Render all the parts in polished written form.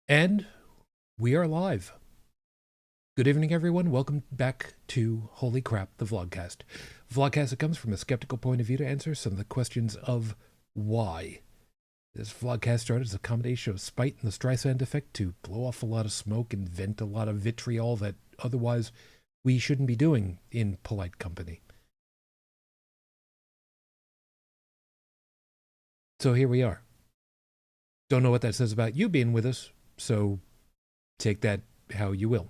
And we are live. Good evening, everyone. Welcome back to Holy Crap, the Vlogcast. Vlogcast that comes from a skeptical point of view to answer some of the questions of why. This vlogcast started as a combination of spite and the Streisand effect to blow off a lot of smoke and vent a lot of vitriol that otherwise we shouldn't be doing in polite company. So here we are. Don't know what that says about you being with us, so take that how you will.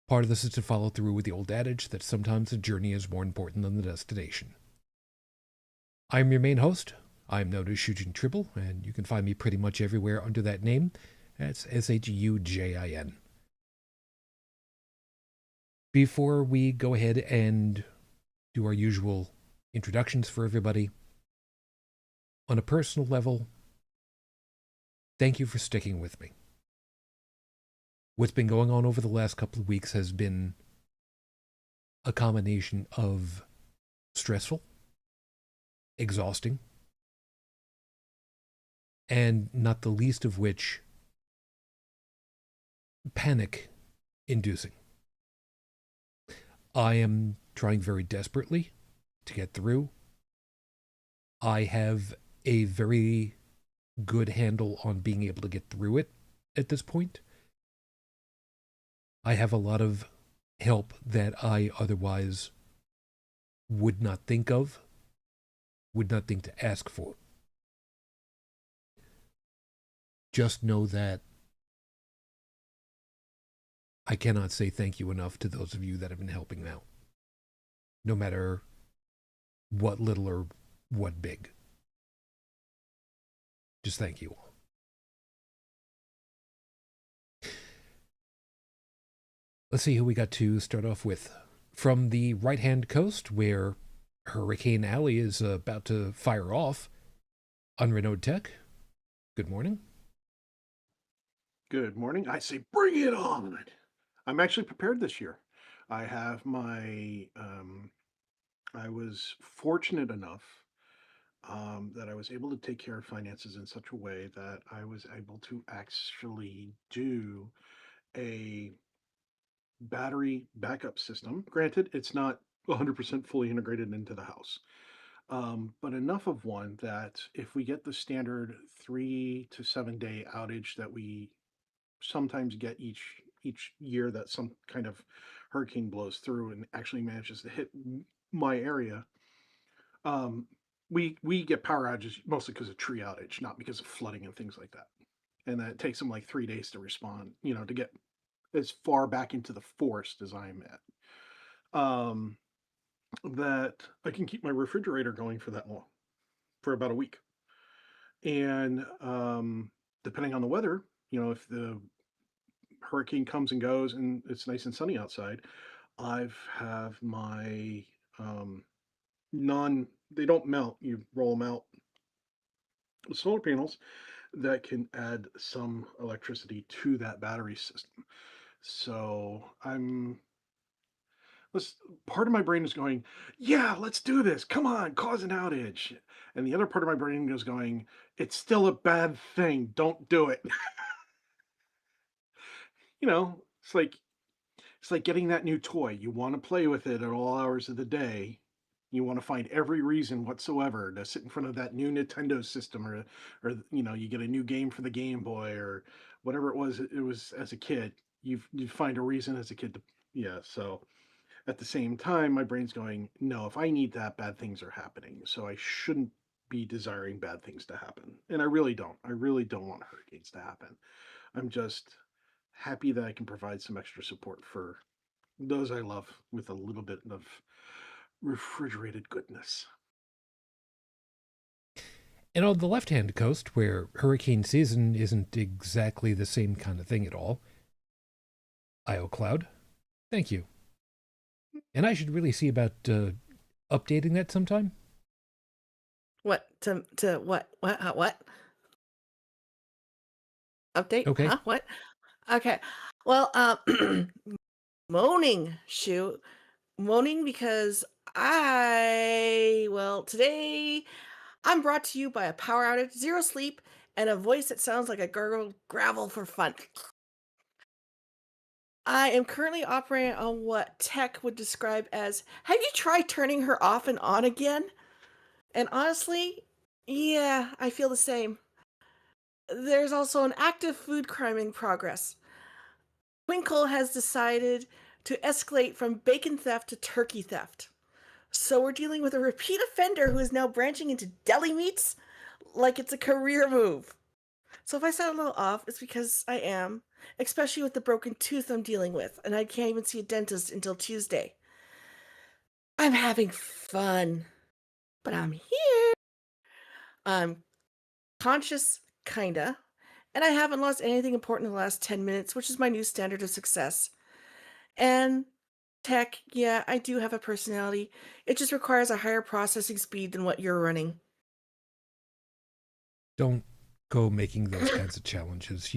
Part of this is to follow through with the old adage that sometimes the journey is more important than the destination. I'm your main host. I'm known as Shujin Tribble, and you can find me pretty much everywhere under that name. That's Shujin. Before we go ahead and do our usual introductions for everybody, on a personal level, thank you for sticking with me. What's been going on over the last couple of weeks has been a combination of stressful, exhausting, and not the least of which, panic-inducing. I am trying very desperately to get through. I have a very good handle on being able to get through it at this point. I have a lot of help that I otherwise would not think of, would not think to ask for. Just know that I cannot say thank you enough to those of you that have been helping out, no matter what little or what big. Just thank you all. Let's see who we got to start off with. From the right-hand coast, where Hurricane Alley is about to fire off, UnrenownedTech, good morning. Good morning. I say, bring it on. I'm actually prepared this year. I have I was fortunate enough that I was able to take care of finances in such a way that I was able to actually do a battery backup system. Granted, it's not 100% fully integrated into the house, but enough of one that if we get the standard 3 to 7 day outage that we sometimes get each year that some kind of hurricane blows through and actually manages to hit my area, um, we get power outages mostly because of tree outage, not because of flooding and things like that. And that takes them like 3 days to respond, to get as far back into the forest as I am at. That I can keep my refrigerator going for that long, for about a week. And depending on the weather, if the hurricane comes and goes and it's nice and sunny outside, I've have my non they don't melt. You roll them out solar panels that can add some electricity to that battery system. So let's part of my brain is going, yeah, let's do this. Come on, cause an outage. And the other part of my brain is going, it's still a bad thing. Don't do it. It's like getting that new toy. You want to play with it at all hours of the day. You want to find every reason whatsoever to sit in front of that new Nintendo system, or you get a new game for the Game Boy or whatever it was as a kid. You find a reason as a kid to, yeah. So at the same time, my brain's going, no, if I need that, bad things are happening. So I shouldn't be desiring bad things to happen. And I really don't. I really don't want hurricanes to happen. I'm just happy that I can provide some extra support for those I love with a little bit of refrigerated goodness. And on the left-hand coast, where hurricane season isn't exactly the same kind of thing at all, IO Cloud, thank you. And I should really see about updating that sometime. What to what? Update? Okay. Huh? What? Okay. Well, moaning, shoot. Moaning because today I'm brought to you by a power outage, zero sleep, and a voice that sounds like a gurgled gravel for fun. I am currently operating on what tech would describe as, have you tried turning her off and on again? And honestly, yeah, I feel the same. There's also an active food crime in progress. Twinkle has decided to escalate from bacon theft to turkey theft. So we're dealing with a repeat offender who is now branching into deli meats like it's a career move. So if I sound a little off, it's because I am, especially with the broken tooth I'm dealing with, and I can't even see a dentist until Tuesday. I'm having fun, but I'm here. I'm conscious, kinda, and I haven't lost anything important in the last 10 minutes, which is my new standard of success. And tech, yeah, I do have a personality. It just requires a higher processing speed than what you're running. Don't go making those kinds of challenges.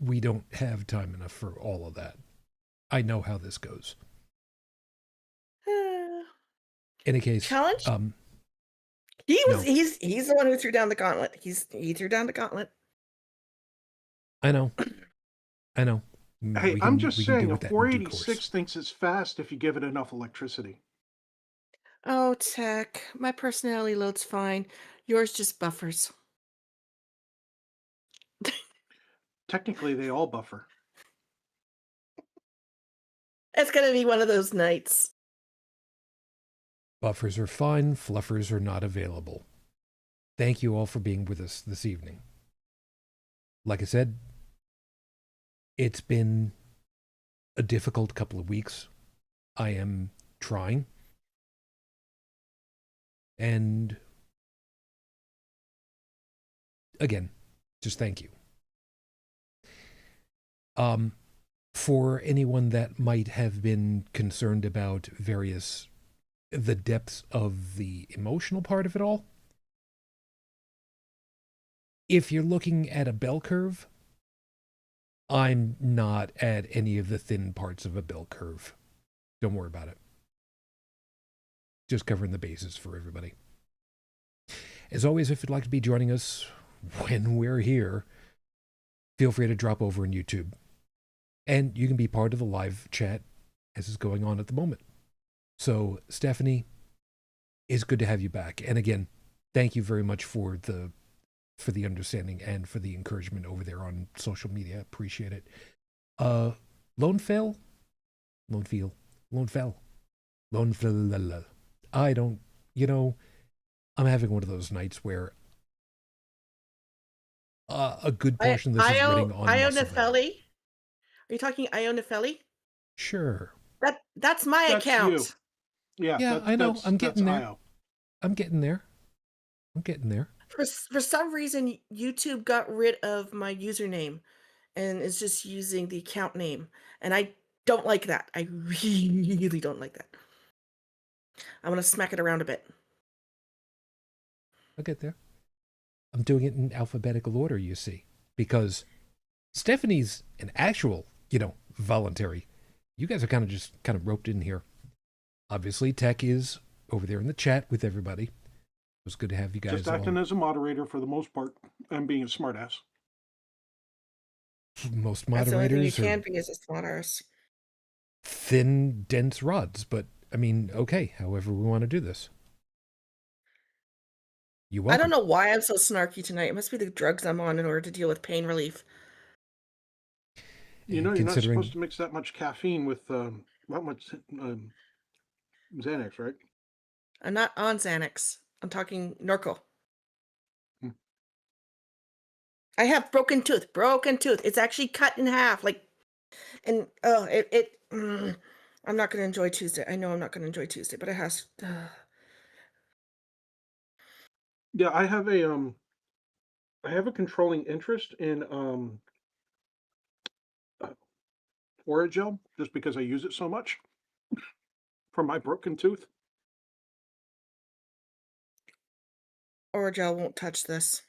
We don't have time enough for all of that. I know how this goes. In any case, Challenge? no, He's the one who threw down the gauntlet. He threw down the gauntlet. I know, I know. Hey, We I'm can just deal saying, a with that in due course. 486 thinks it's fast if you give it enough electricity. Oh, tech. My personality loads fine. Yours just buffers. Technically, they all buffer. It's gonna be one of those nights. Buffers are fine, fluffers are not available. Thank you all for being with us this evening. Like I said, it's been a difficult couple of weeks. I am trying. And again, just thank you. For anyone that might have been concerned about the depths of the emotional part of it all, if you're looking at a bell curve, I'm not at any of the thin parts of a bell curve. Don't worry about it. Just covering the bases for everybody. As always, if you'd like to be joining us when we're here, feel free to drop over in YouTube. And you can be part of the live chat as is going on at the moment. So, Stephanie, it's good to have you back. And again, thank you very much for the understanding and for the encouragement over there on social media. Appreciate it. Lone Fell? I don't, I'm having one of those nights where a good portion of this is running on muscle memory. Ionafelli? Are you talking Ionafelli? Sure. That's my That's you. account. Yeah, Yeah, I know. I'm that's getting there. IO. I'm getting there. For some reason, YouTube got rid of my username and is just using the account name. And I don't like that. I really don't like that. I'm gonna smack it around a bit. I'll get there. I'm doing it in alphabetical order, you see, because Stephanie's an actual, voluntary. You guys are kind of roped in here. Obviously, Tech is over there in the chat with everybody. It was good to have you guys. Just acting as a moderator for the most part and being a smartass. Most That's the only thing you moderators can are be as a smartass. thin, dense rods, but I mean, okay, however we want to do this. You I welcome. don't know why I'm so snarky tonight. It must be the drugs I'm on in order to deal with pain relief. You're not supposed to mix that much caffeine with that much Xanax, right? I'm not on Xanax. I'm talking Norco. Hmm. I have broken tooth. It's actually cut in half. I'm not going to enjoy Tuesday. I know I'm not going to enjoy Tuesday, but it has. Yeah, I have a controlling interest in Oragel just because I use it so much for my broken tooth. Oragel won't touch this.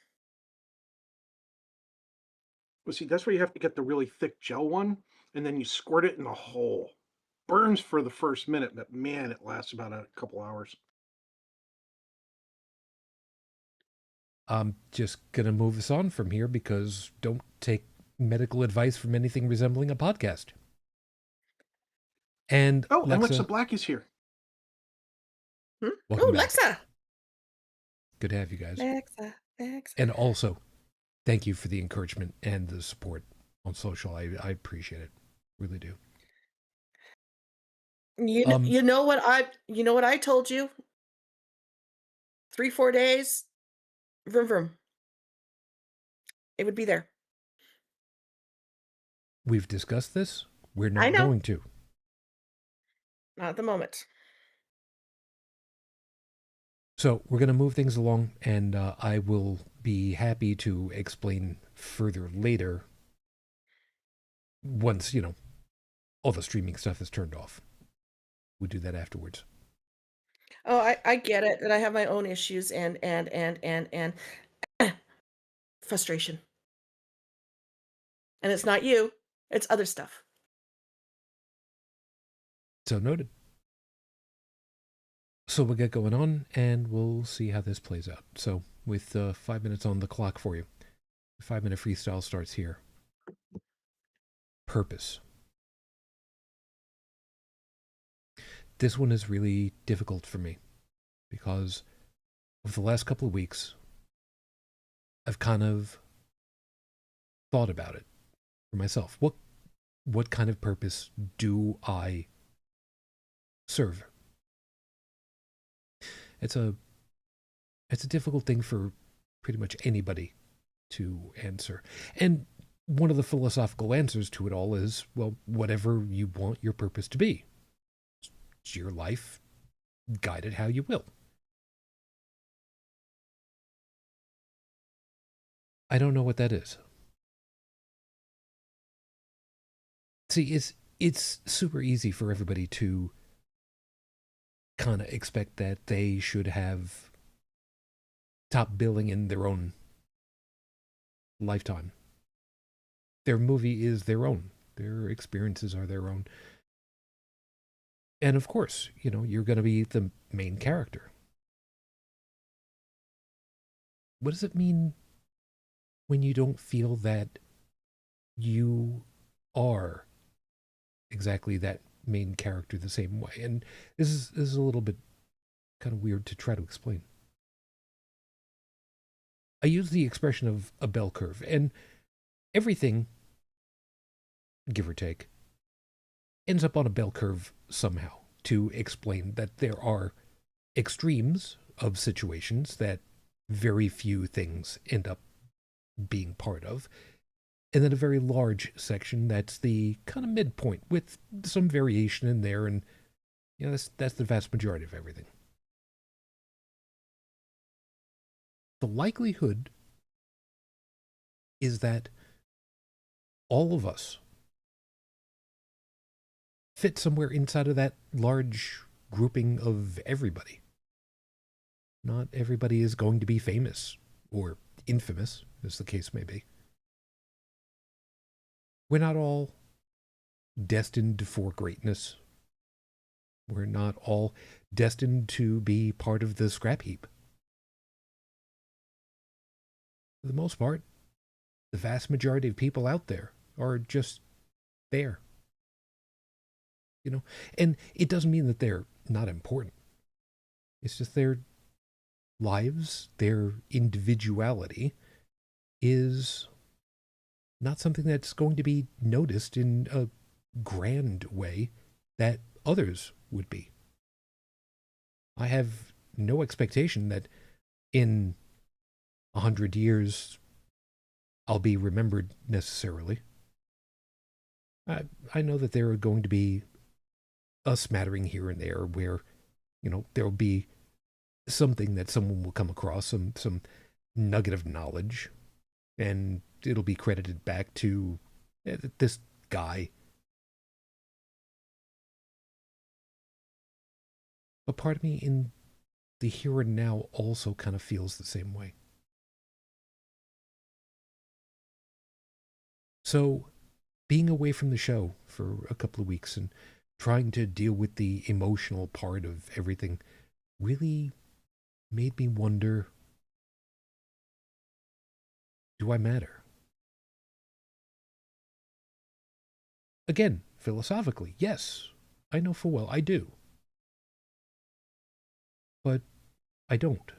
But see, that's where you have to get the really thick gel one, and then you squirt it in the hole. Burns for the first minute, but man, it lasts about a couple hours. I'm just going to move us on from here because don't take medical advice from anything resembling a podcast. And Oh, and Lexa Lexa, Black is here. welcome Oh, back. Lexa. Good to have you guys. Lexa. And also, thank you for the encouragement and the support on social. I appreciate it. Really do. You know what I told you? 3-4 days, vroom vroom. It would be there. We've discussed this. We're I not know. going to. Not at the moment. So we're going to move things along, and I will be happy to explain further later once, all the streaming stuff is turned off. We'll do that afterwards. Oh, I get it that I have my own issues and frustration. And it's not you, it's other stuff. So noted. So we'll get going on, and we'll see how this plays out. So with 5 minutes on the clock for you, the 5-minute freestyle starts here. Purpose. This one is really difficult for me because over the last couple of weeks, I've kind of thought about it for myself. What kind of purpose do I serve? It's a difficult thing for pretty much anybody to answer. And one of the philosophical answers to it all is, well, whatever you want your purpose to be. It's your life, guide it how you will. I don't know what that is. See, it's super easy for everybody to kind of expect that they should have top billing in their own lifetime. Their movie is their own. Their experiences are their own. And of course, you're going to be the main character. What does it mean when you don't feel that you are exactly that main character the same way? And this is a little bit kind of weird to try to explain. I use the expression of a bell curve, and everything, give or take, ends up on a bell curve somehow to explain that there are extremes of situations that very few things end up being part of, and then a very large section that's the kind of midpoint with some variation in there, and that's the vast majority of everything. The likelihood is that all of us fit somewhere inside of that large grouping of everybody. Not everybody is going to be famous or infamous, as the case may be. We're not all destined for greatness. We're not all destined to be part of the scrap heap. For the most part, the vast majority of people out there are just there. And it doesn't mean that they're not important. It's just their lives, their individuality is not something that's going to be noticed in a grand way that others would be. I have no expectation that in 100 years I'll be remembered necessarily. I know that there are going to be a smattering here and there where, there'll be something that someone will come across, some nugget of knowledge, and it'll be credited back to this guy. But part of me in the here and now also kind of feels the same way. So, being away from the show for a couple of weeks and trying to deal with the emotional part of everything really made me wonder Do I matter? Again, philosophically, yes. I know full well I do. But I don't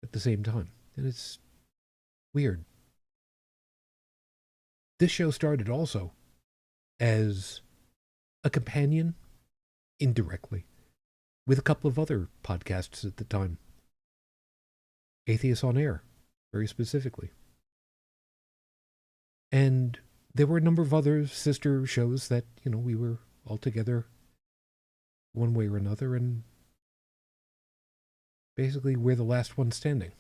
at the same time. And it's weird. This show started also as a companion, indirectly, with a couple of other podcasts at the time. Atheists on Air, very specifically. And there were a number of other sister shows that, we were all together one way or another, and basically we're the last one standing.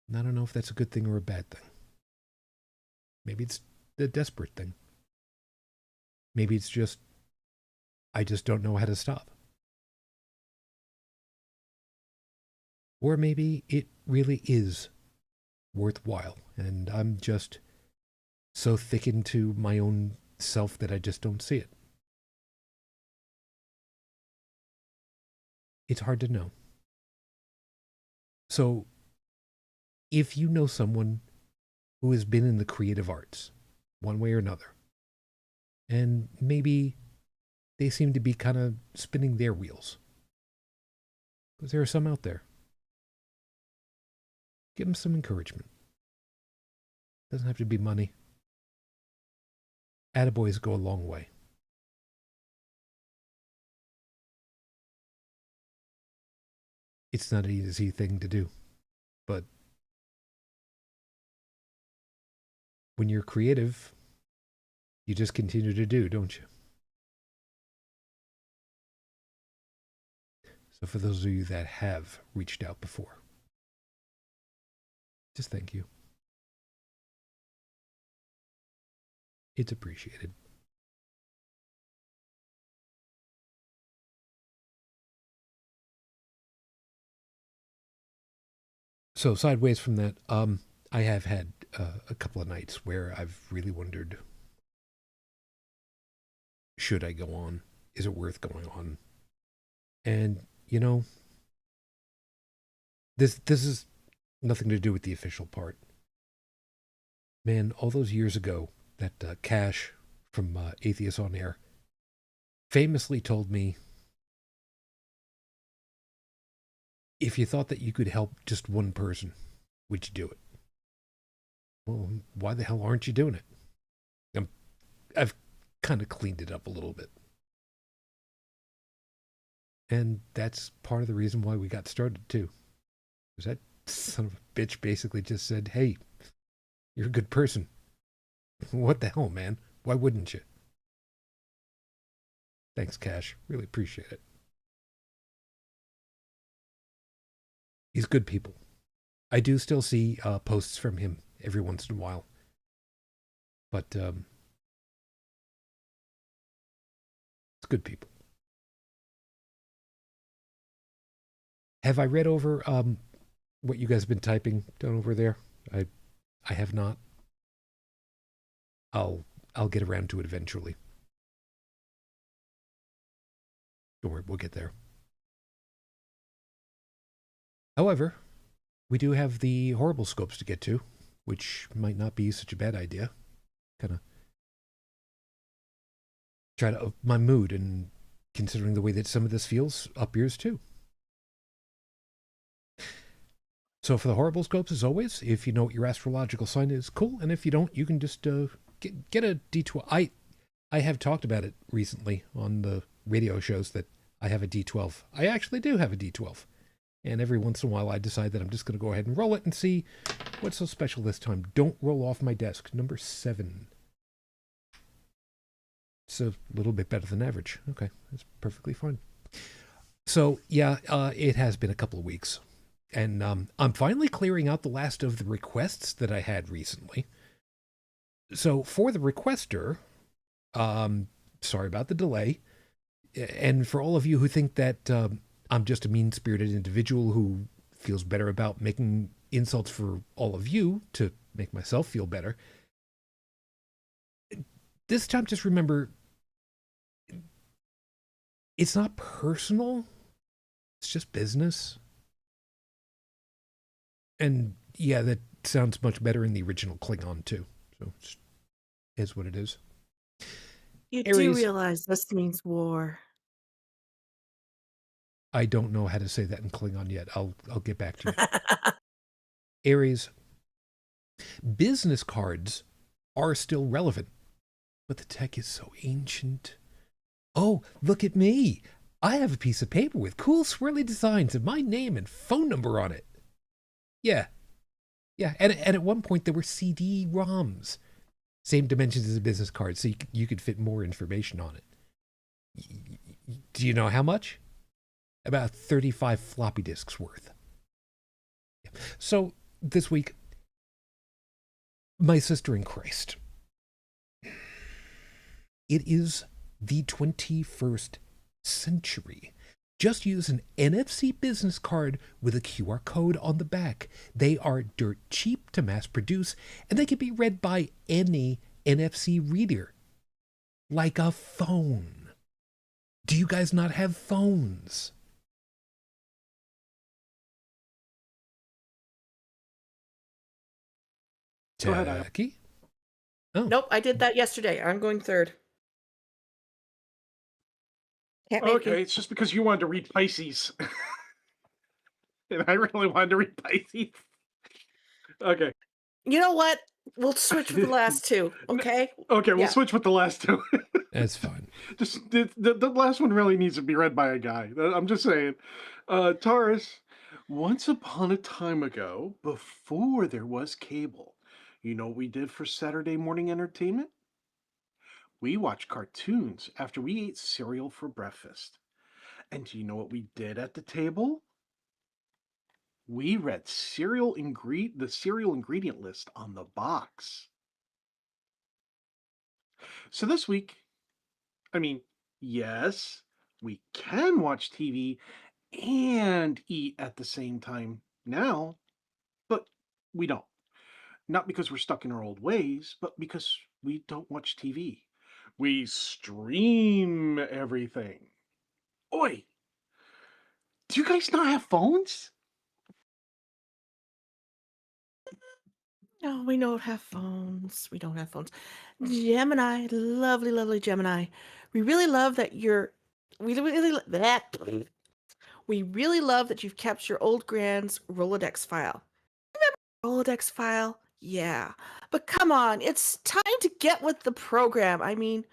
And I don't know if that's a good thing or a bad thing. Maybe it's the desperate thing. Maybe it's just, I just don't know how to stop. Or maybe it really is worthwhile, and I'm just so thick into my own self that I just don't see it. It's hard to know. So, if you know someone who has been in the creative arts, one way or another, and maybe they seem to be kind of spinning their wheels, because there are some out there, give them some encouragement. Doesn't have to be money. Attaboys go a long way. It's not an easy thing to do, but when you're creative, you just continue to do, don't you? So for those of you that have reached out before, just thank you. It's appreciated. So sideways from that, I have had a couple of nights where I've really wondered, should I go on? Is it worth going on? And, this is nothing to do with the official part. Man, all those years ago, that Cash from Atheists on Air famously told me, if you thought that you could help just one person, would you do it? Well, why the hell aren't you doing it? I've kind of cleaned it up a little bit. And that's part of the reason why we got started, too. Because that son of a bitch basically just said, hey, you're a good person. What the hell, man? Why wouldn't you? Thanks, Cash. Really appreciate it. He's good people. I do still see posts from him every once in a while. But it's good people. Have I read over what you guys have been typing down over there? I have not. I'll get around to it eventually. Don't worry, we'll get there. However, we do have the horrible scopes to get to, which might not be such a bad idea. Kind of try to up my mood, and considering the way that some of this feels, up yours too. So for the horrible scopes, as always, if you know what your astrological sign is, cool. And if you don't, you can just get a D12. I have talked about it recently on the radio shows that I have a D12. I actually do have a D12. And every once in a while, I decide that I'm just going to go ahead and roll it and see what's so special this time. Don't roll off my desk. Number 7. It's a little bit better than average. Okay, that's perfectly fine. So, yeah, it has been a couple of weeks. And I'm finally clearing out the last of the requests that I had recently. So for the requester, sorry about the delay. And for all of you who think that I'm just a mean-spirited individual who feels better about making insults for all of you to make myself feel better, this time just remember, it's not personal. It's just business. And yeah, that sounds much better in the original Klingon too. So it is what it is. You do Aries, realize this means war. I don't know how to say that in Klingon yet. I'll get back to you. Aries, business cards are still relevant, but the tech is so ancient. Oh, look at me. I have a piece of paper with cool swirly designs of my name and phone number on it. Yeah. Yeah, and at one point there were CD-ROMs. Same dimensions as a business card, so you could fit more information on it. Do you know how much? About 35 floppy disks worth. Yeah. So this week, my sister in Christ. It is the 21st century. Just use an NFC business card with a QR code on the back. They are dirt cheap to mass produce, and they can be read by any NFC reader. Like a phone. Do you guys not have phones? Go ahead, Al. Jackie? Oh. Nope, I did that yesterday. I'm going third. Can't make Okay, it. it's just because you wanted to read Pisces. And I really wanted to read Pisces. Okay. You know what? We'll switch with the last two, okay? Okay, we'll Yeah. switch with the last two. That's fine. Just the last one really needs to be read by a guy. I'm just saying. Taurus, once upon a time ago, before there was cable, you know what we did for Saturday morning entertainment? We watched cartoons after we ate cereal for breakfast. And do you know what we did at the table? We read the cereal ingredient list on the box. So this week, yes, we can watch TV and eat at the same time now, but we don't. Not because we're stuck in our old ways, but because we don't watch TV. We stream everything. Oi! Do you guys not have phones? No, we don't have phones. We don't have phones. Gemini, lovely, lovely Gemini. We really love that we really love that you've kept your old grand's Rolodex file. Rolodex file? Yeah. But come on, it's time to get with the program. I mean,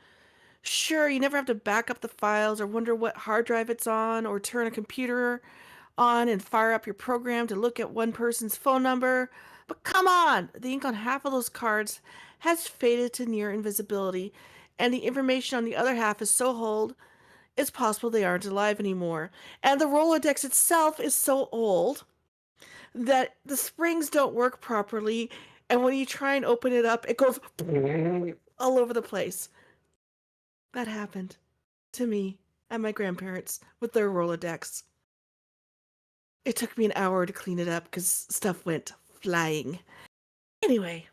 sure, you never have to back up the files or wonder what hard drive it's on or turn a computer on and fire up your program to look at one person's phone number. But come on, the ink on half of those cards has faded to near invisibility, and the information on the other half is so old, it's possible they aren't alive anymore. And the Rolodex itself is so old that the springs don't work properly, and when you try and open it up, it goes all over the place. That happened to me and my grandparents with their Rolodex. It took me an hour to clean it up because stuff went flying. Anyway,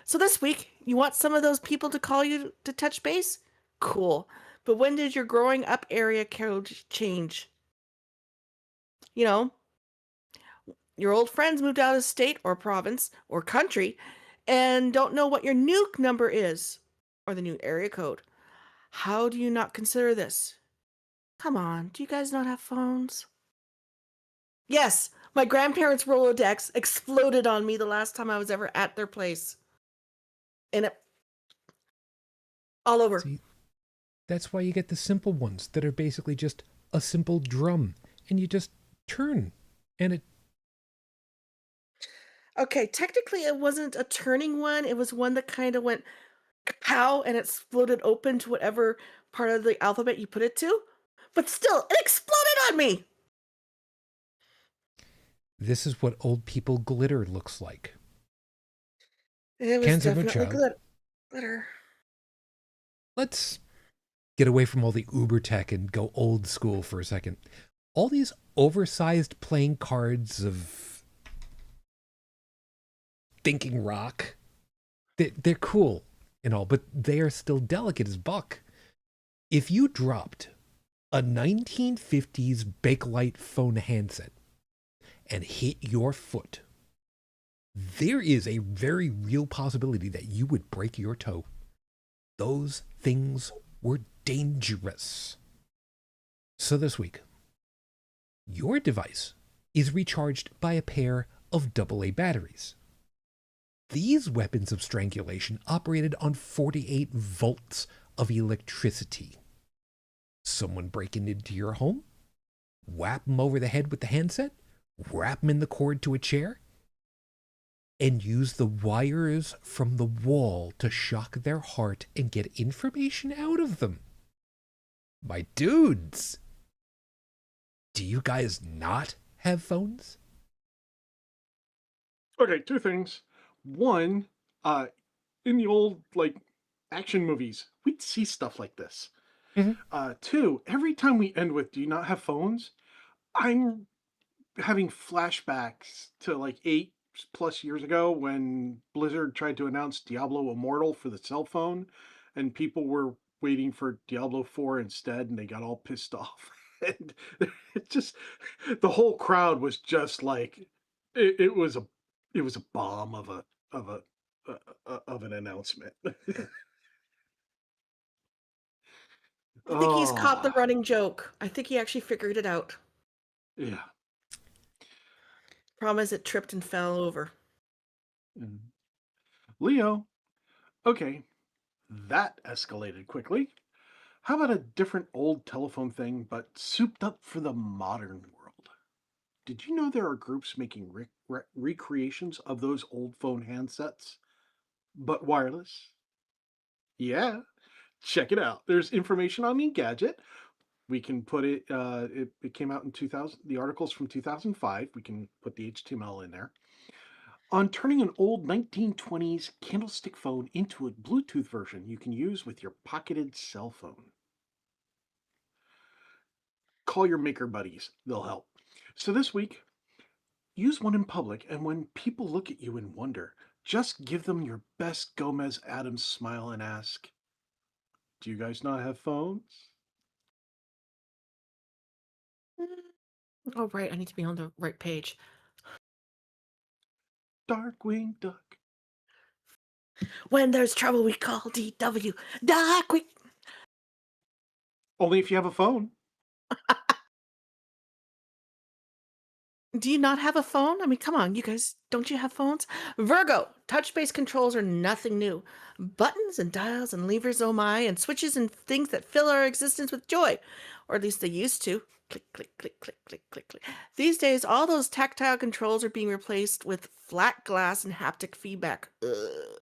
so this week, you want some of those people to call you to touch base? Cool. But when did your growing up area code change? You know, your old friends moved out of state or province or country and don't know what your new number is or the new area code. How do you not consider this? Come on, do you guys not have phones? Yes, my grandparents' Rolodex exploded on me the last time I was ever at their place. And it all over. See, that's why you get the simple ones that are basically just a simple drum, and you just turn, and it... Okay, technically it wasn't a turning one. It was one that kind of went pow and it exploded open to whatever part of the alphabet you put it to. But still, it exploded on me. This is what old people glitter looks like. It was Cancer definitely mucho. glitter. Let's get away from all the uber tech and go old school for a second. All these oversized playing cards of thinking rock, they're cool and all, but they are still delicate as buck. If you dropped a 1950s Bakelite phone handset and hit your foot, there is a very real possibility that you would break your toe. Those things were dangerous. So this week, your device is recharged by a pair of AA batteries. These weapons of strangulation operated on 48 volts of electricity. Someone breaking into your home, whap them over the head with the handset, wrap them in the cord to a chair, and use the wires from the wall to shock their heart and get information out of them. My dudes, do you guys not have phones? Okay, two things. One, in the old action movies, we'd see stuff like this. Two, every time we end with "Do you not have phones?" I'm having flashbacks to like 8+ years ago when Blizzard tried to announce Diablo Immortal for the cell phone, and people were waiting for Diablo 4 instead, and they got all pissed off. And it just the whole crowd was just like it was a bomb of a of an announcement. I think he's caught the Oh, running joke. I think he actually figured it out. yeah. Problem is, it tripped and fell over. Mm. Leo, okay, that escalated quickly. How about a different old telephone thing, but souped up for the modern world? Did you know there are groups making recreations of those old phone handsets, but wireless? Yeah, check it out. There's information on Engadget. We can put it, it came out in 2000, the article's from 2005. We can put the HTML in there. On turning an old 1920s candlestick phone into a Bluetooth version you can use with your pocketed cell phone. Call your maker buddies, they'll help. So this week, use one in public, and when people look at you in wonder, just give them your best Gomez Adams smile and ask, "Do you guys not have phones?" Oh, right. I need to be on the right page. Darkwing Duck. When there's trouble, we call DW. Quick. Only if you have a phone. Do you not have a phone? I mean, come on, you guys. Don't you have phones? Virgo, touch-based controls are nothing new. Buttons and dials and levers, oh my, and switches and things that fill our existence with joy. Or at least they used to. Click, click, click, click, click, click, click. These days, all those tactile controls are being replaced with flat glass and haptic feedback. Ugh.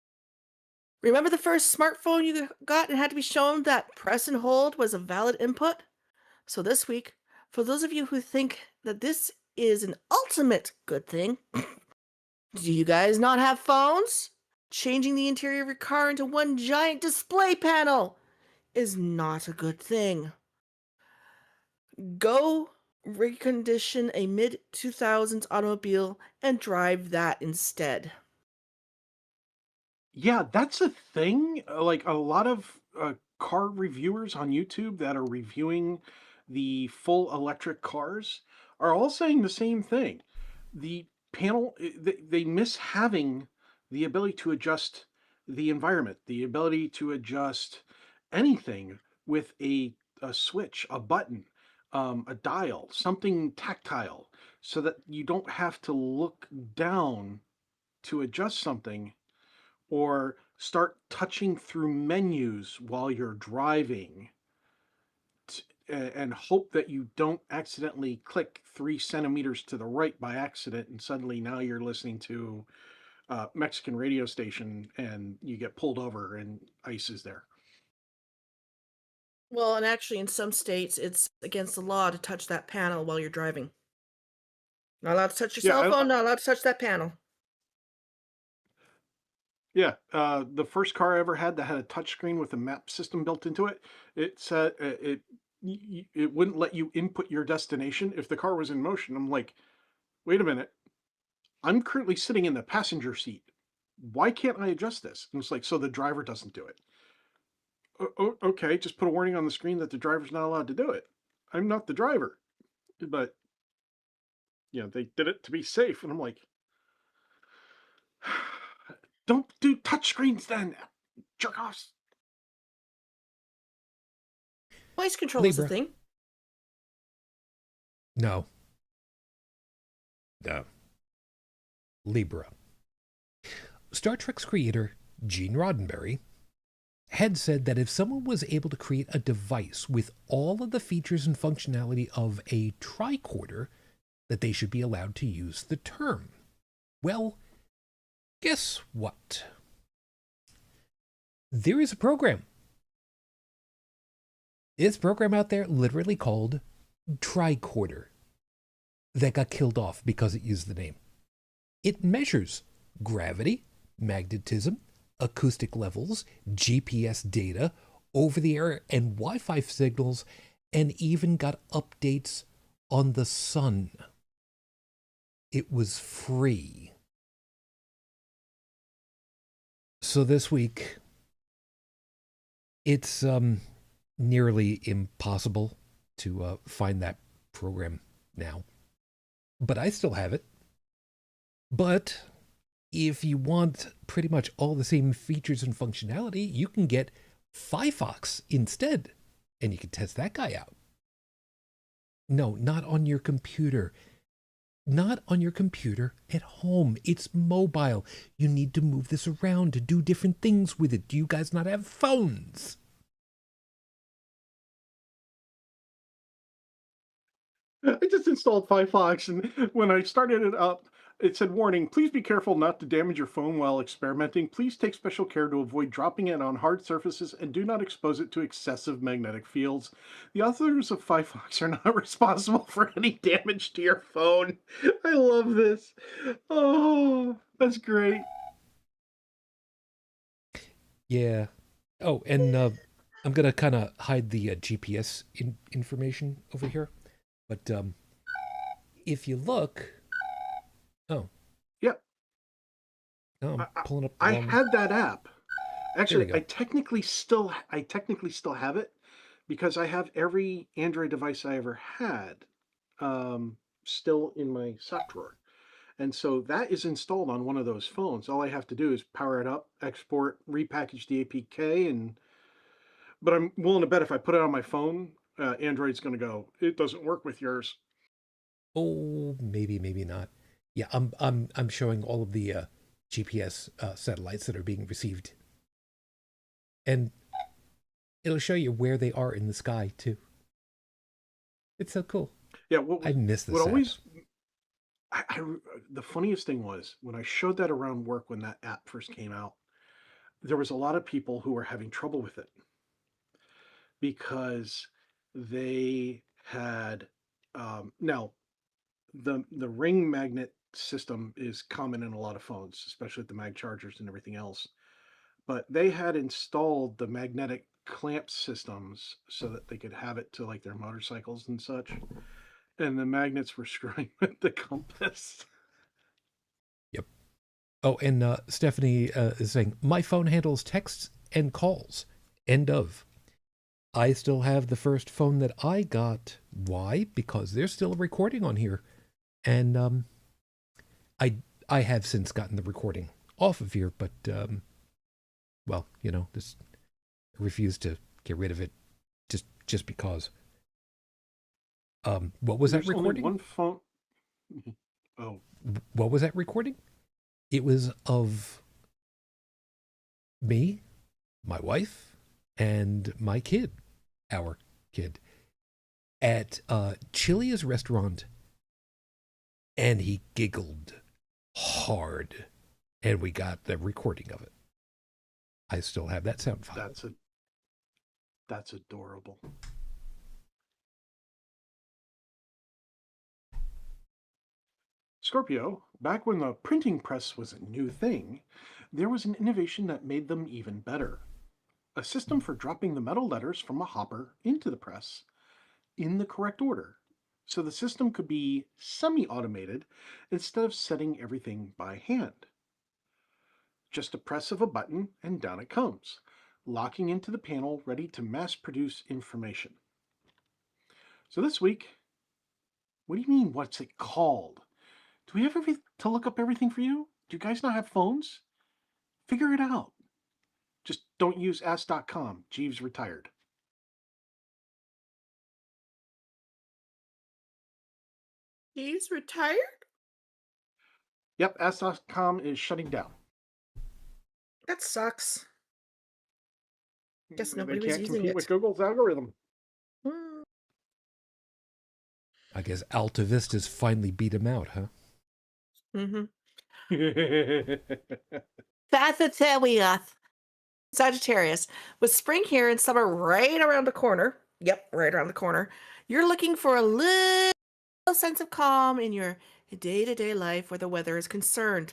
Remember the first smartphone you got and had to be shown that press and hold was a valid input? So this week, for those of you who think that this is an ultimate good thing, do you guys not have phones? Changing the interior of your car into one giant display panel is not a good thing. Go recondition a mid-2000s automobile and drive that instead. Yeah, that's a thing. Like a lot of car reviewers on YouTube that are reviewing the full electric cars are all saying the same thing. The panel, they miss having the ability to adjust the environment, the ability to adjust anything with a switch, a button, a dial, something tactile, so that you don't have to look down to adjust something or start touching through menus while you're driving and hope that you don't accidentally click 3 centimeters to the right by accident and suddenly now you're listening to a Mexican radio station and you get pulled over and ICE is there. Well, and actually, in some states, it's against the law to touch that panel while you're driving. Not allowed to touch your Yeah, cell phone, not allowed to touch that panel. yeah. The first car I ever had that had a touchscreen with a map system built into it, it said it wouldn't let you input your destination if the car was in motion. I'm like, wait a minute. I'm currently sitting in the passenger seat. Why can't I adjust this? And it's like, so the driver doesn't do it. Okay, just put a warning on the screen that the driver's not allowed to do it. I'm not the driver. But they did it to be safe. And I'm like, don't do touchscreens then, jerk offs. Voice control is a Libra. thing. No. No. Libra. Star Trek's creator, Gene Roddenberry, had said that if someone was able to create a device with all of the features and functionality of a tricorder, that they should be allowed to use the term. Well, guess what? There is a program. There's a program out there literally called Tricorder that got killed off because it used the name. It measures gravity, magnetism, acoustic levels, GPS data, over-the-air and Wi-Fi signals, and even got updates on the sun. It was free. So this week, it's nearly impossible to find that program now. But I still have it. But if you want pretty much all the same features and functionality, you can get Firefox instead. And you can test that guy out. No, not on your computer. Not on your computer at home. It's mobile. You need to move this around to do different things with it. Do you guys not have phones? I just installed Firefox, and when I started it up, it said, warning, please be careful not to damage your phone while experimenting. Please take special care to avoid dropping it on hard surfaces and do not expose it to excessive magnetic fields. The authors of Firefox are not responsible for any damage to your phone. I love this. Oh, that's great. Yeah. Oh, and I'm going to kind of hide the GPS information over here. But if you look... Oh. Yep. No, I'm pulling up. I had that app. Actually, go. I technically still have it because I have every Android device I ever had still in my sock drawer. And so that is installed on one of those phones. All I have to do is power it up, export, repackage the APK, but I'm willing to bet if I put it on my phone, Android's going to go, it doesn't work with yours. Oh, maybe not. Yeah, I'm showing all of the GPS satellites that are being received, and it'll show you where they are in the sky too. It's so cool. Yeah, I miss this. What always, the funniest thing was when I showed that around work when that app first came out, there was a lot of people who were having trouble with it because they had now the ring magnet system is common in a lot of phones, especially with the mag chargers and everything else. But they had installed the magnetic clamp systems so that they could have it to like their motorcycles and such. And the magnets were screwing with the compass. Yep. Oh, and Stephanie is saying, my phone handles texts and calls. End of. I still have the first phone that I got. Why? Because there's still a recording on here. And I have since gotten the recording off of here, but well, just refuse to get rid of it just because. What was that recording? Only one phone. Oh, what was that recording? It was of me, my wife, and my kid, our kid, at Chili's restaurant, and he giggled hard, and we got the recording of it. I still have that sound file. That's adorable. Scorpio, back when the printing press was a new thing, there was an innovation that made them even better. A system for dropping the metal letters from a hopper into the press in the correct order, so the system could be semi-automated instead of setting everything by hand. Just a press of a button and down it comes, locking into the panel ready to mass produce information. So this week, What do you mean, what's it called? Do we have to look up everything for you? Do you guys not have phones? Figure it out. Just don't use ask.com. Jeeves retired. He's retired? Yep, ask.com is shutting down. That sucks. Guess nobody They was can't using compete it. with Google's algorithm. I guess Alta Vista's finally beat him out, huh? Mm-hmm. Sagittarius, with spring here and summer right around the corner. Yep, right around the corner. You're looking for a little sense of calm in your day-to-day life where the weather is concerned.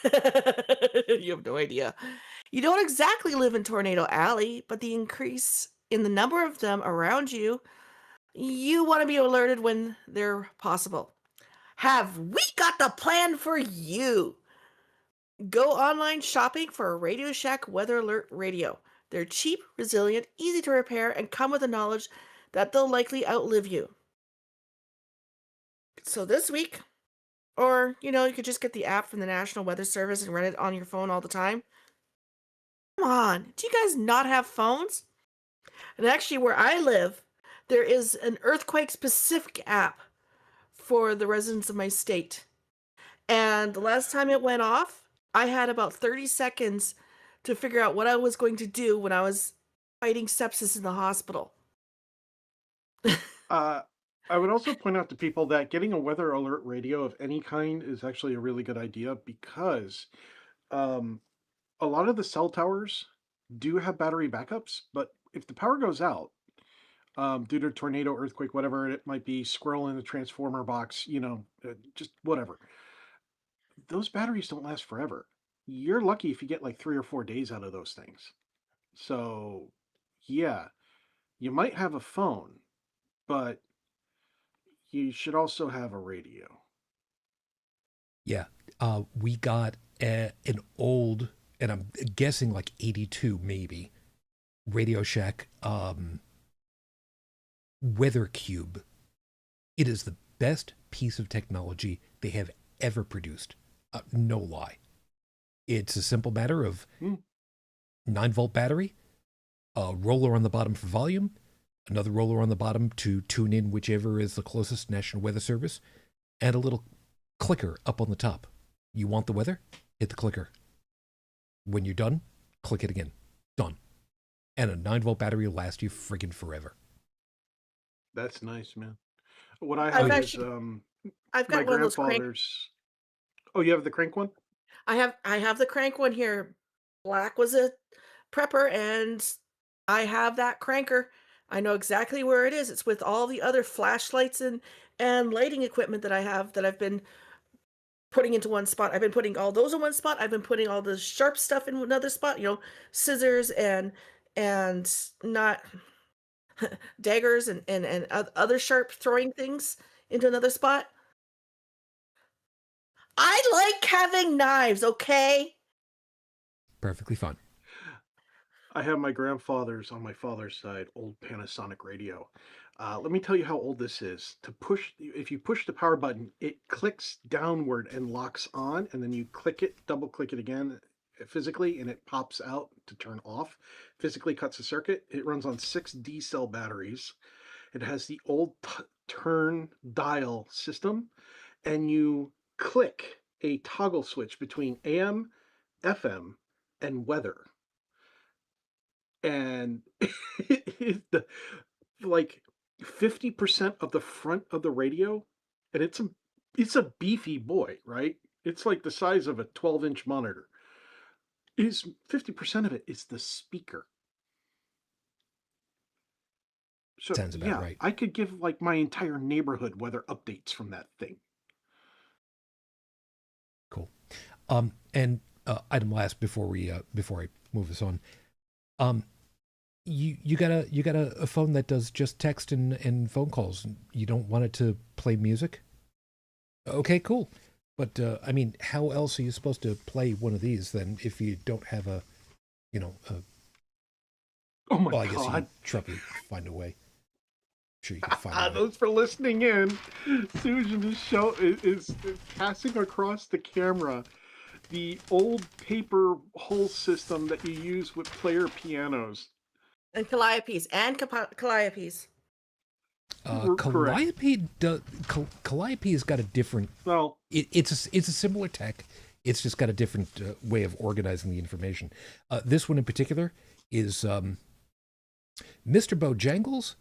You have no idea. You don't exactly live in Tornado Alley, but the increase in the number of them around you, you want to be alerted when they're possible. Have we got the plan for you? Go online shopping for a Radio Shack Weather Alert radio. They're cheap, resilient, easy to repair, and come with the knowledge that they'll likely outlive you. So this week, or, you could just get the app from the National Weather Service and run it on your phone all the time. Come on, do you guys not have phones? And actually, where I live, there is an earthquake-specific app for the residents of my state. And the last time it went off, I had about 30 seconds to figure out what I was going to do when I was fighting sepsis in the hospital. I would also point out to people that getting a weather alert radio of any kind is actually a really good idea because a lot of the cell towers do have battery backups, but if the power goes out due to tornado, earthquake, whatever it might be, squirrel in the transformer box, just whatever, those batteries don't last forever. You're lucky if you get like 3 or 4 days out of those things. So, yeah, you might have a phone, but you should also have a radio. Yeah. We got an old, and I'm guessing like 82 maybe, Radio Shack Weather Cube. It is the best piece of technology they have ever produced. No lie. It's a simple matter of 9-volt battery, a roller on the bottom for volume, another roller on the bottom to tune in whichever is the closest National Weather Service, and a little clicker up on the top. You want the weather? Hit the clicker. When you're done, click it again. Done. And a 9-volt battery will last you friggin' forever. That's nice, man. What I have is I've my got one of those crank. grandfather's. Oh, you have the crank one? I have the crank one here. Black was a prepper, and I have that cranker. I know exactly where it is. It's with all the other flashlights and lighting equipment that I have that I've been putting into one spot. I've been putting all those in one spot. I've been putting all the sharp stuff in another spot, scissors and not daggers and other sharp throwing things into another spot. I like having knives, okay? Perfectly fine. I have my grandfather's on my father's side old Panasonic radio. Let me tell you how old this is. If you push the power button, it clicks downward and locks on, and then you double click it again physically, and it pops out to turn off. Physically cuts a circuit. It runs on 6 D cell batteries. It has the old turn dial system, and you click a toggle switch between AM, FM, and weather. And like 50% of the front of the radio, and it's a beefy boy, right? It's like the size of a 12-inch monitor. Is 50% of it is the speaker. So Sounds about right. I could give like my entire neighborhood weather updates from that thing. Cool. And item last before I move us on. You got a phone that does just text and phone calls. You don't want it to play music? Okay, cool. But I mean, how else are you supposed to play one of these then if you don't have a? Oh my well, I guess God. you probably find a way. Sure you can find Those for listening in, Shujin is passing across the camera the old paper hole system that you use with player pianos. And calliopes. Calliopes. Correct. Calliope's got a different. Well, It's a similar tech. It's just got a different way of organizing the information. This one in particular is Mr. Bojangles,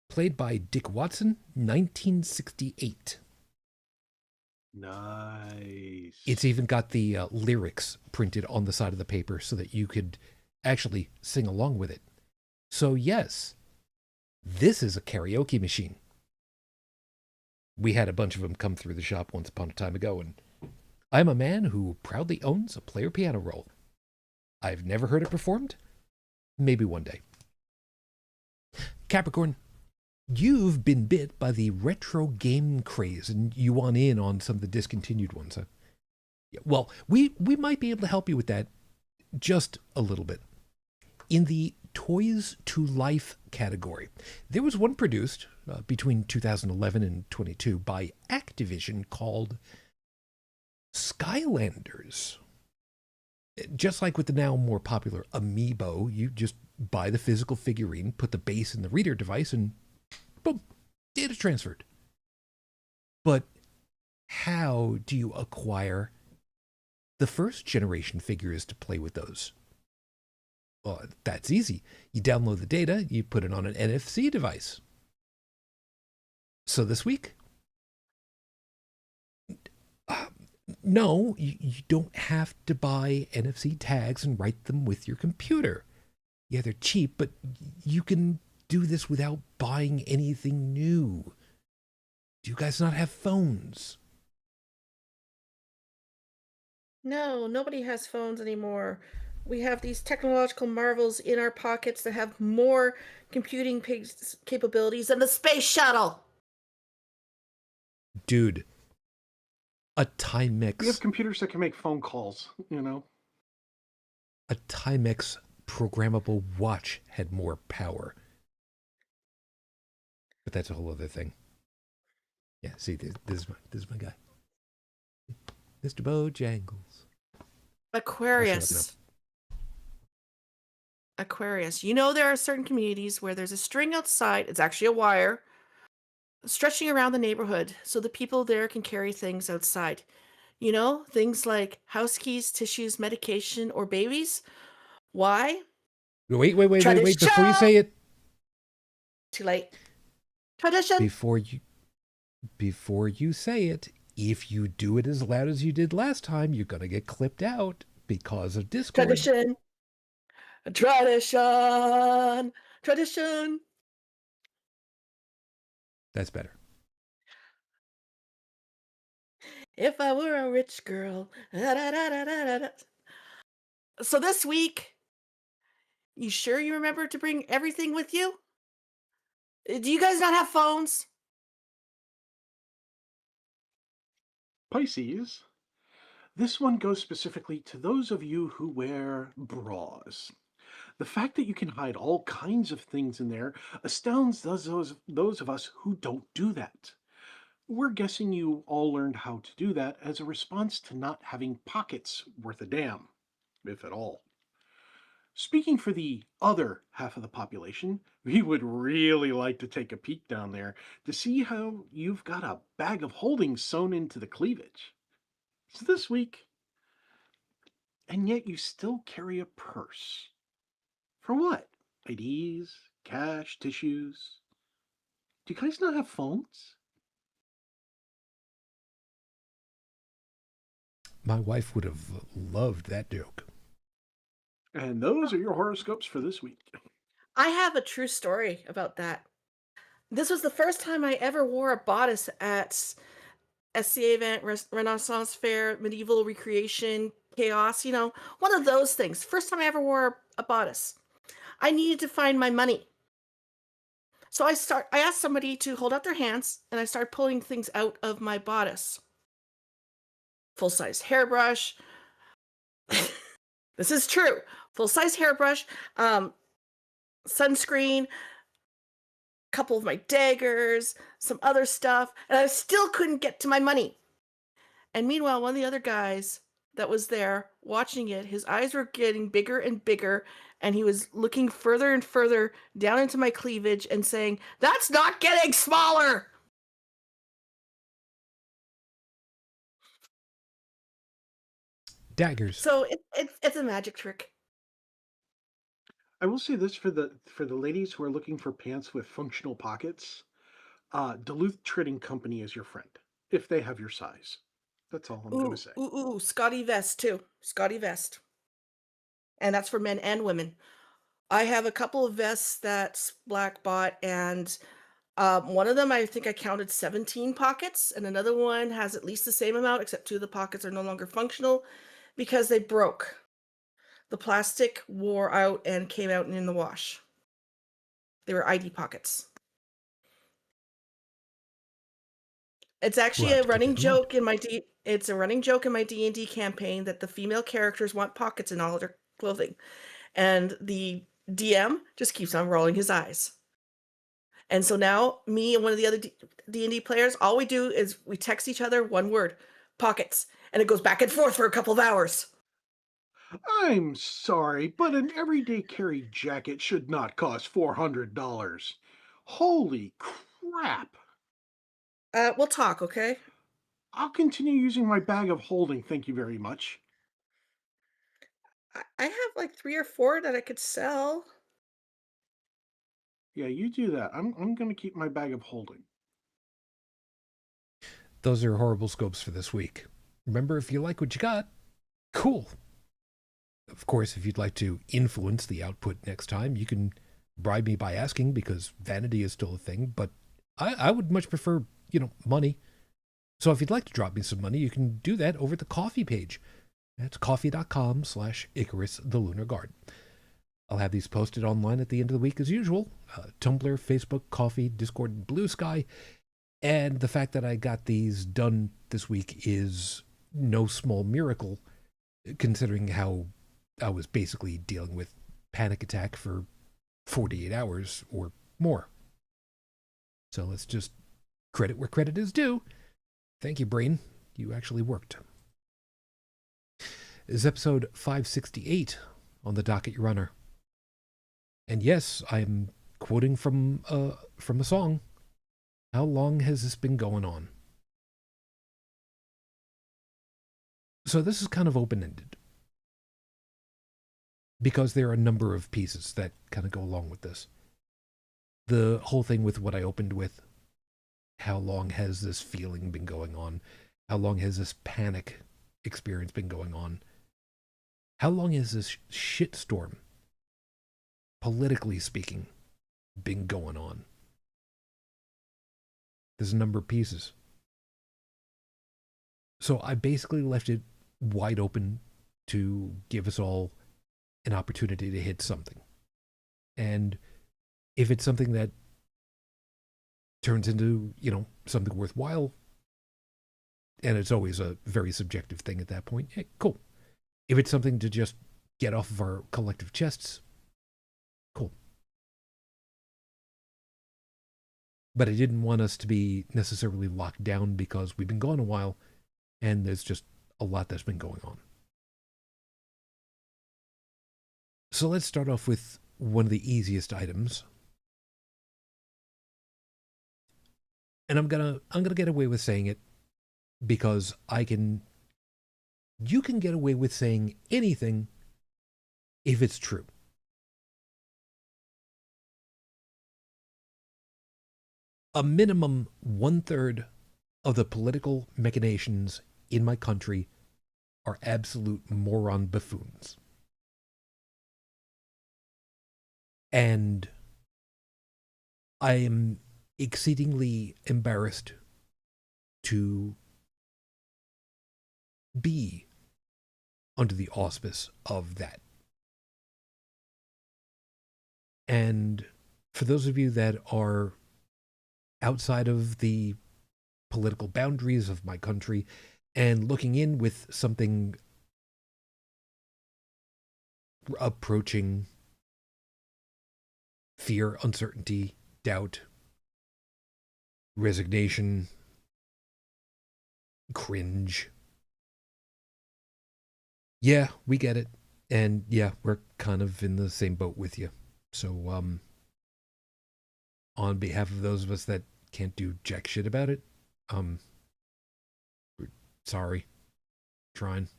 played by Dick Watson, 1968. nice. It's even got the lyrics printed on the side of the paper so that you could actually sing along with it. So yes, this is a karaoke machine. We had a bunch of them come through the shop once upon a time ago, and I'm a man who proudly owns a player piano roll. I've never heard it performed. Maybe one day. Capricorn, you've been bit by the retro game craze, and you want in on some of the discontinued ones, huh? Well, we might be able to help you with that just a little bit. In the Toys to Life category, there was one produced between 2011 and 22 by Activision called Skylanders. Just like with the now more popular Amiibo, you just buy the physical figurine, put the base in the reader device, and boom, data transferred. But how do you acquire the first generation figures to play with those? Well, that's easy. You download the data, you put it on an NFC device. So this week, no, you don't have to buy NFC tags and write them with your computer. Yeah, they're cheap, but you can do this without buying anything new. Do you guys not have phones? No, nobody has phones anymore. We have these technological marvels in our pockets that have more computing capabilities than the space shuttle. Dude, a We have Timex, computers that can make phone calls, you know. a Timex programmable watch had more power. But that's a whole other thing. Yeah, see, this is my guy. Mr. Bojangles. Aquarius. Aquarius. You know, there are certain communities where there's a string outside, it's actually a wire, stretching around the neighborhood so the people there can carry things outside. You know, things like house keys, tissues, medication, or babies. Why? Wait. Before you Tradition! say it. Too late. Tradition. Before you say it, if you do it as loud as you did last time, you're going to get clipped out because of Discord. Tradition. Tradition. Tradition. That's better. If I were a rich girl. So this week, you sure you remember to bring everything with you? Do you guys not have phones? Pisces. This one goes specifically to those of you who wear bras. The fact that you can hide all kinds of things in there astounds those of us who don't do that. We're guessing you all learned how to do that as a response to not having pockets worth a damn, if at all. Speaking for the other half of the population, we would really like to take a peek down there to see how you've got a bag of holding sewn into the cleavage. So this week, and yet you still carry a purse. For what? IDs, cash, tissues? Do you guys not have phones? My wife would have loved that joke. And those are your horoscopes for this week. I have a true story about that. This was the first time I ever wore a bodice at SCA event, Renaissance Fair, Medieval Recreation, Chaos, you know, one of those things. First time I ever wore a bodice. I needed to find my money. So I asked somebody to hold out their hands and I started pulling things out of my bodice. Full-size hairbrush. This is true. Full-size hairbrush, sunscreen, couple of my daggers, some other stuff, and I still couldn't get to my money. And meanwhile, one of the other guys that was there watching it, his eyes were getting bigger and bigger, and he was looking further and further down into my cleavage and saying, "That's not getting smaller!" Daggers. So it's a magic trick. I will say this for the ladies who are looking for pants with functional pockets. Duluth Trading Company is your friend if they have your size. That's all I'm going to Ooh, say. ooh, ooh, Scotty vest too. Scotty vest. And that's for men and women. I have a couple of vests that's black bought, and one of them I think I counted 17 pockets, and another one has at least the same amount, except two of the pockets are no longer functional because they broke. The plastic wore out and came out in the wash. They were ID pockets. It's We'll actually have a to keep running that in mind. joke in my it's a running joke in my D&D campaign that the female characters want pockets in all of their clothing. And the DM just keeps on rolling his eyes. And so now me and one of the other D&D players, all we do is we text each other one word, pockets, and it goes back and forth for a couple of hours. I'm sorry, but an everyday carry jacket should not cost $400. Holy crap! We'll talk, okay? I'll continue using my bag of holding, thank you very much. I have like 3 or 4 that I could sell. Yeah, you do that. I'm going to keep my bag of holding. Those are horrible scopes for this week. Remember, if you like what you got, cool. Of course, if you'd like to influence the output next time, you can bribe me by asking, because vanity is still a thing, but I would much prefer, money. So if you'd like to drop me some money, you can do that over at the Coffee page. That's coffee.com/Icarus the Lunar Guard. I'll have these posted online at the end of the week as usual. Tumblr, Facebook, Coffee, Discord, and BlueSky. And the fact that I got these done this week is no small miracle, considering how I was basically dealing with panic attack for 48 hours or more. So let's just credit where credit is due. Thank you, brain. You actually worked. This is episode 568 on the docket, Your Honor. And yes, I'm quoting from a song. How long has this been going on? So this is kind of open-ended, because there are a number of pieces that kind of go along with this. The whole thing with what I opened with, how long has this feeling been going on? How long has this panic experience been going on? How long has this shitstorm, politically speaking, been going on? There's a number of pieces. So I basically left it wide open to give us all an opportunity to hit something. And if it's something that turns into, something worthwhile, and it's always a very subjective thing at that point, hey, cool. If it's something to just get off of our collective chests, cool. But I didn't want us to be necessarily locked down, because we've been gone a while, and there's just a lot that's been going on. So let's start off with one of the easiest items. And I'm gonna get away with saying it, because you can get away with saying anything if it's true. A minimum 1/3 of the political machinations in my country are absolute moron buffoons. And I am exceedingly embarrassed to be under the auspice of that. And for those of you that are outside of the political boundaries of my country and looking in with something approaching fear, uncertainty, doubt, resignation, cringe. Yeah, we get it. And yeah, we're kind of in the same boat with you. So, on behalf of those of us that can't do jack shit about it, um, sorry. Trying. Of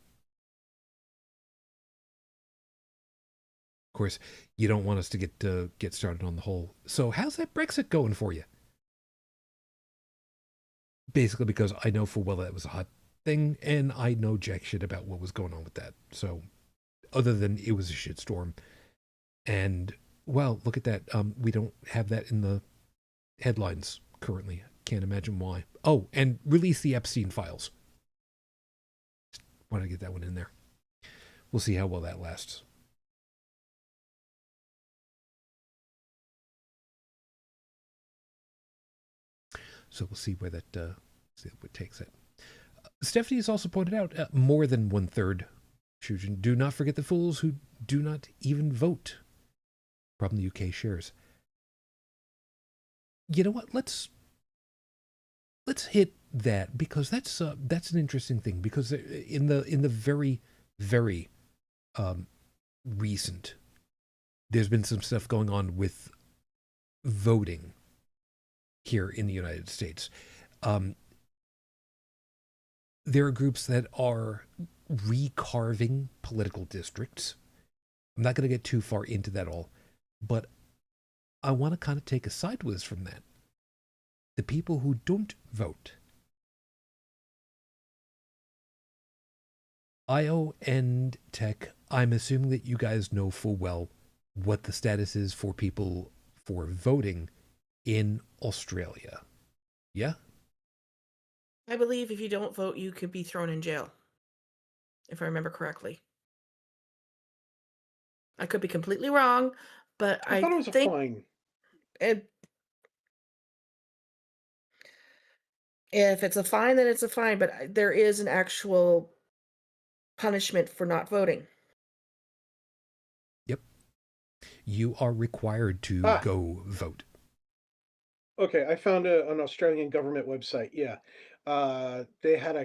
course, you don't want us to get started on the whole. So, how's that Brexit going for you? Basically, because I know full well that was a hot thing, and I know jack shit about what was going on with that. So, other than it was a shitstorm, and well, look at that. We don't have that in the headlines currently. Can't imagine why. Oh, and release the Epstein files. Want to get that one in there. We'll see how well that lasts. So we'll see where that see what takes it. Stephanie has also pointed out more than 1/3. Shujin, do not forget the fools who do not even vote. Problem the UK shares. You know what? Let's hit that because that's an interesting thing because in the very recent, there's been some stuff going on with voting here in the United States. There are groups that are recarving political districts. I'm not going to get too far into that all, but I want to kind of take a sideways from that. The people who don't vote. UnrenownedTech, I'm assuming that you guys know full well what the status is for people for voting in Australia. Yeah? I believe if you don't vote, you could be thrown in jail, if I remember correctly. I could be completely wrong, but I I thought it was a think fine. if it's a fine, then it's a fine, but there is an actual punishment for not voting. Yep. You are required to Ah, go vote. okay. I found an Australian government website. Yeah, they had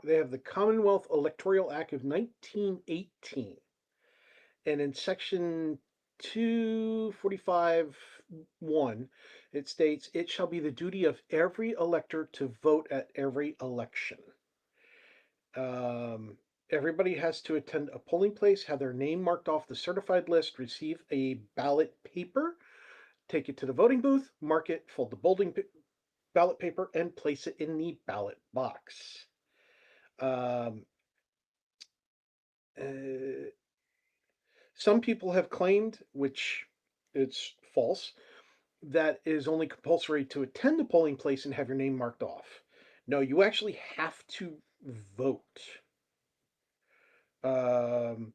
they have the Commonwealth Electoral Act of 1918, and in section 245(1), it states it shall be the duty of every elector to vote at every election. Um, Everybody has to attend a polling place, have their name marked off the certified list, receive a ballot paper, take it to the voting booth, mark it, fold the ballot paper, and place it in the ballot box. Um, uh, some people have claimed, which it's false, that it is only compulsory to attend the polling place and have your name marked off. No, you actually have to vote. Um,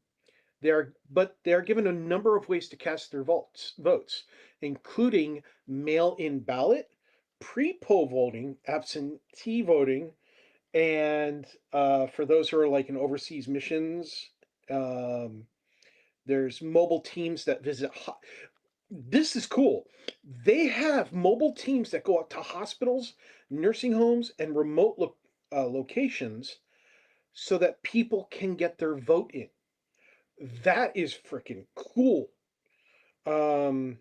but they are given a number of ways to cast their votes, including mail-in ballot, pre-poll voting, absentee voting, and for those who are like in overseas missions, um, there's mobile teams that visit. This is cool. They have mobile teams that go out to hospitals, nursing homes, and remote locations so that people can get their vote in. That is freaking cool. Um,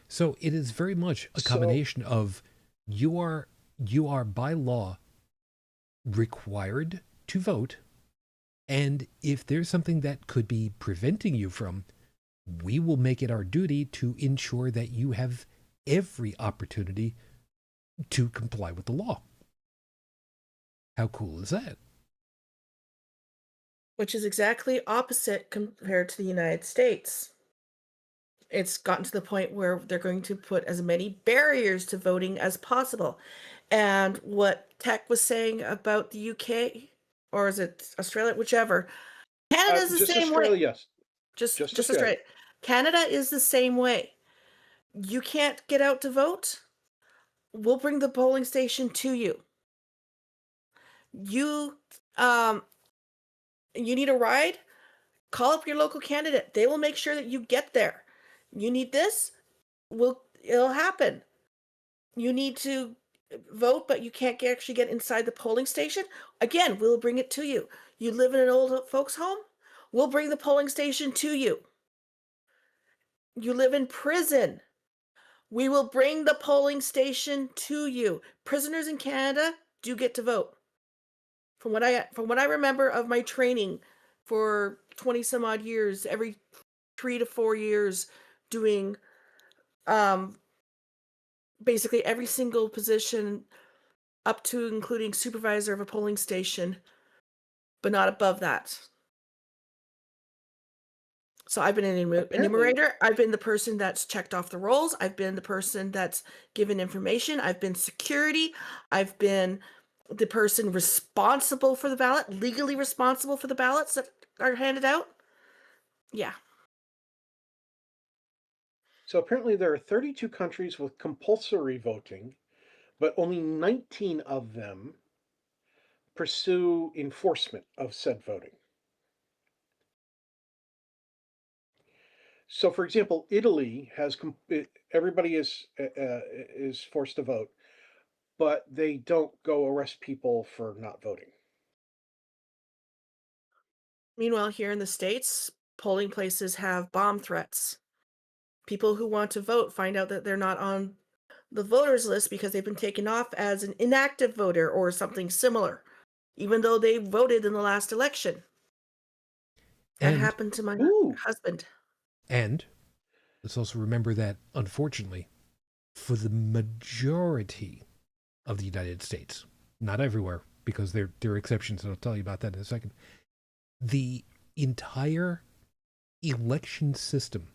So it is very much a so combination of you are by law required to vote, and if there's something that could be preventing you from, we will make it our duty to ensure that you have every opportunity to comply with the law. How cool is that? Which is exactly opposite compared to the United States. It's gotten to the point where they're going to put as many barriers to voting as possible. And what Tech was saying about the UK, or is it Australia, whichever, Canada's the just same way. Australia, yes, Just just just Australia. Australia. Canada is the same way. You can't get out to vote? We'll bring the polling station to you. You um you need a ride? Call up your local candidate. They will make sure that you get there. You need this? We'll it'll happen. You need to vote, but you can't actually get inside the polling station. Again, we'll bring it to you. You live in an old folks' home? We'll bring the polling station to you. You live in prison? We will bring the polling station to you. Prisoners in Canada do get to vote. From what I remember of my training for 20 some odd years, every 3 to 4 years doing um basically every single position up to including supervisor of a polling station, but not above that. So I've been an Apparently, enumerator. I've been the person that's checked off the rolls. I've been the person that's given information. I've been security. I've been the person responsible for the ballot, legally responsible for the ballots that are handed out. Yeah. so apparently there are 32 countries with compulsory voting, but only 19 of them pursue enforcement of said voting. So, for example, Italy has everybody is forced to vote, but they don't go arrest people for not voting. Meanwhile, here in the States, polling places have bomb threats. People who want to vote find out that they're not on the voters list because they've been taken off as an inactive voter or something similar, even though they voted in the last election. That And happened to my Ooh, husband. and let's also remember that, unfortunately, for the majority of the United States, not everywhere, because there are exceptions, and I'll tell you about that in a second, the entire election system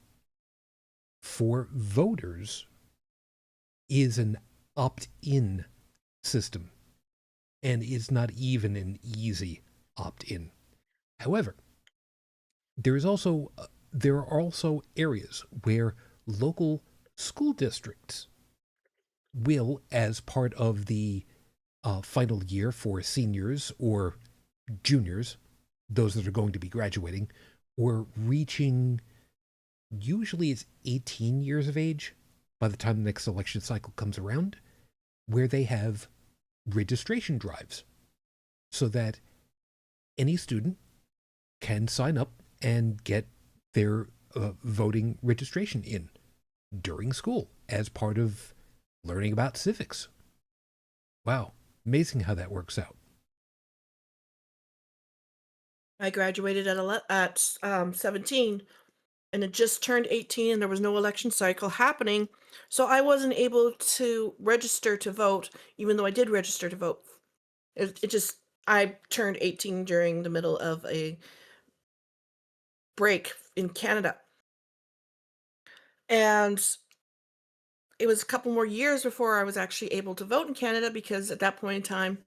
for voters is an opt-in system, and is not even an easy opt-in. However, there are also areas where local school districts will, as part of the final year for seniors or juniors, those that are going to be graduating, or reaching, usually it's 18 years of age by the time the next election cycle comes around, where they have registration drives so that any student can sign up and get their voting registration in during school as part of learning about civics. Wow, amazing how that works out. I graduated at 17 and had just turned 18 and there was no election cycle happening. So I wasn't able to register to vote, even though I did register to vote. I turned 18 during the middle of a break in Canada. And it was a couple more years before I was actually able to vote in Canada because at that point in time,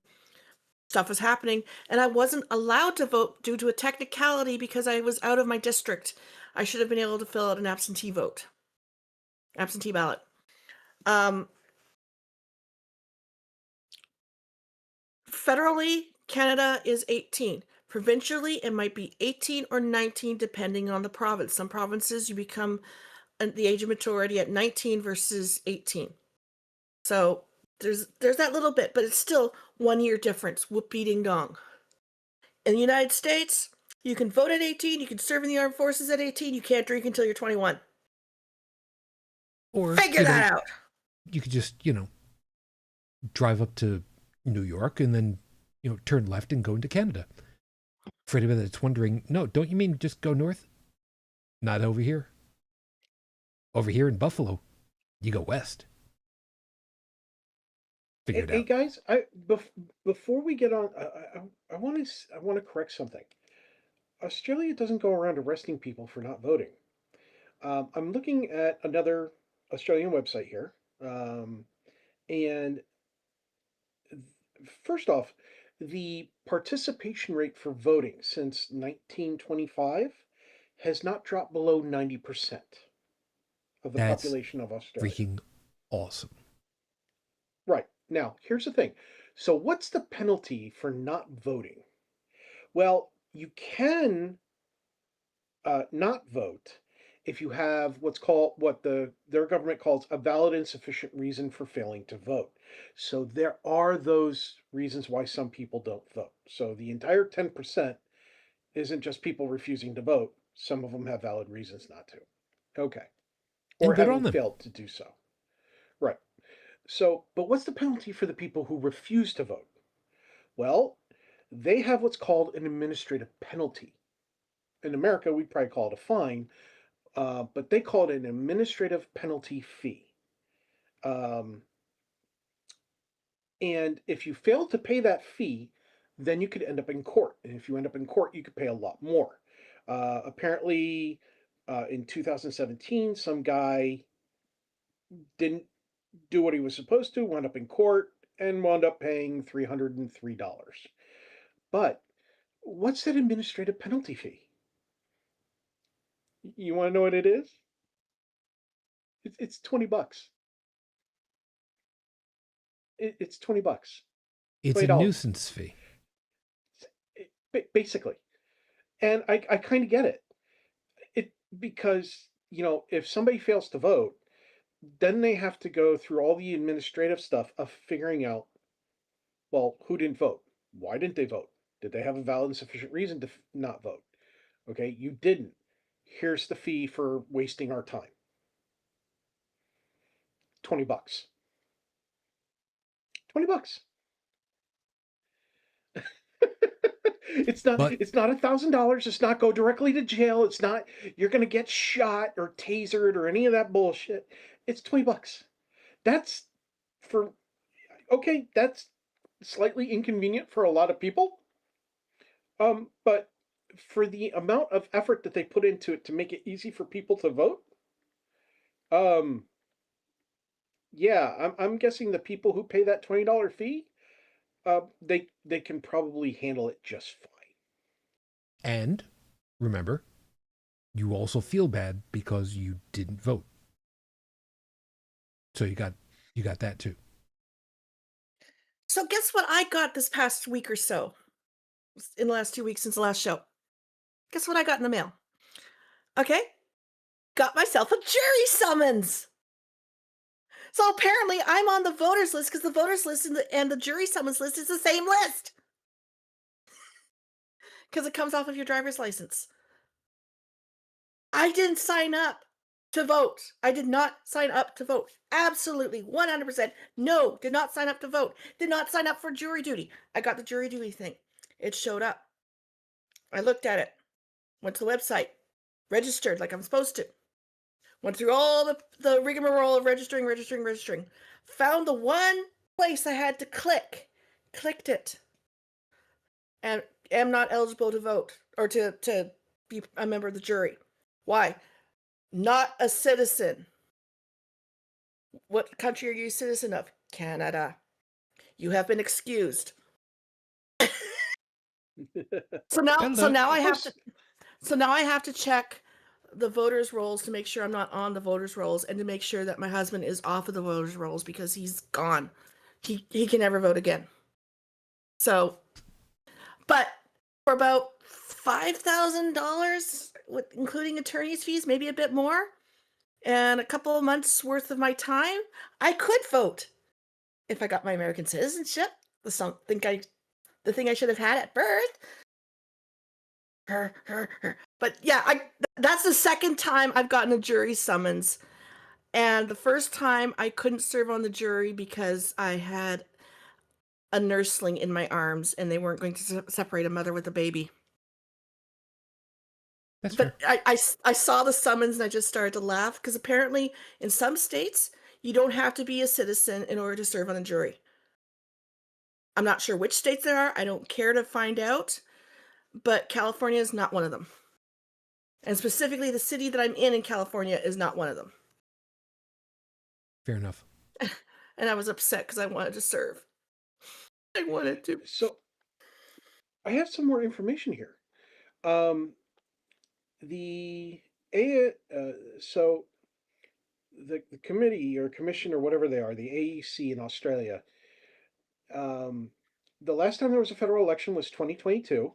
stuff was happening and I wasn't allowed to vote due to a technicality because I was out of my district. I should have been able to fill out an absentee ballot. Um, Federally, Canada is 18. Provincially, it might be 18 or 19 depending on the province. Some provinces you become the age of maturity at 19 versus 18. So there's that little bit, but it's still 1 year difference. Whoopie ding dong. In the United States, you can vote at 18, you can serve in the armed forces at 18, you can't drink until you're 21. Or, Figure that out. you could just, drive up to New York and then, turn left and go into Canada. For anybody that's wondering, no, don't you mean just go north? Not over here. Over here in Buffalo, you go west. Figure it hey out. guys, before we get on, I want to correct something. Australia doesn't go around arresting people for not voting. I'm looking at another Australian website here, and first off, the participation rate for voting since 1925 has not dropped below 90% of the That's population of Australia. freaking awesome. Right. Now, here's the thing. So, what's the penalty for not voting? Well, you can not vote if you have their government calls a valid and sufficient reason for failing to vote. So there are those reasons why some people don't vote. So the entire 10% isn't just people refusing to vote. Some of them have valid reasons not to. Okay. Or And good on having them. failed to do so. Right. So, but what's the penalty for the people who refuse to vote? Well, they have what's called an administrative penalty. In America, we'd probably call it a fine, but they call it an administrative penalty fee. Um, and if you fail to pay that fee, then you could end up in court. And if you end up in court, you could pay a lot more. Apparently, in 2017, some guy didn't do what he was supposed to, wound up in court, and wound up paying $303. But what's that administrative penalty fee? You want to know what it is? It's $20. It's $20. It's a $20. nuisance fee. Basically. And I kind of get it. Because, if somebody fails to vote, then they have to go through all the administrative stuff of figuring out, well, who didn't vote? Why didn't they vote? Did they have a valid and sufficient reason to not vote? Okay, you didn't. Here's the fee for wasting our time. $20. $20. It's not But $1,000. It's not go directly to jail. It's not you're gonna get shot or tasered or any of that bullshit. It's $20. That's for okay, that's slightly inconvenient for a lot of people. But for the amount of effort that they put into it to make it easy for people to vote, um, yeah, I'm guessing the people who pay that $20 fee, they can probably handle it just fine. and remember, you also feel bad because you didn't vote. So you got that too. So guess what I got this past week or so? In the last 2 weeks since the last show. Guess what I got in the mail? Okay. Got myself a jury summons. So apparently I'm on the voters list because the voters list and the jury summons list is the same list. Because it comes off of your driver's license. I didn't sign up to vote. I did not sign up to vote. Absolutely, 100%. No, did not sign up to vote. Did not sign up for jury duty. I got the jury duty thing. It showed up. I looked at it. Went to the website. Registered like I'm supposed to. Went through all the rigmarole of registering. Found the one place I had to click. Clicked it. And am not eligible to vote or to be a member of the jury. Why? Not a citizen. What country are you a citizen of? Canada. You have been excused. So now I have to check the voters rolls to make sure I'm not on the voters rolls and to make sure that my husband is off of the voters rolls because he's gone. He can never vote again. So, but for about $5,000 including attorney's fees, maybe a bit more, and a couple of months worth of my time, I could vote if I got my American citizenship. The thing I should have had at birth. But yeah, that's the second time I've gotten a jury summons. And the first time I couldn't serve on the jury because I had a nursling in my arms and they weren't going to separate a mother with a baby. That's But fair. I saw the summons and I just started to laugh because apparently in some states you don't have to be a citizen in order to serve on a jury. I'm not sure which states there are. I don't care to find out, but California is not one of them. And specifically the city that I'm in California is not one of them. Fair enough. And I was upset because I wanted to serve. I wanted to. So I have some more information here. The so the committee or commission or whatever they are, the AEC in Australia. The last time there was a federal election was 2022,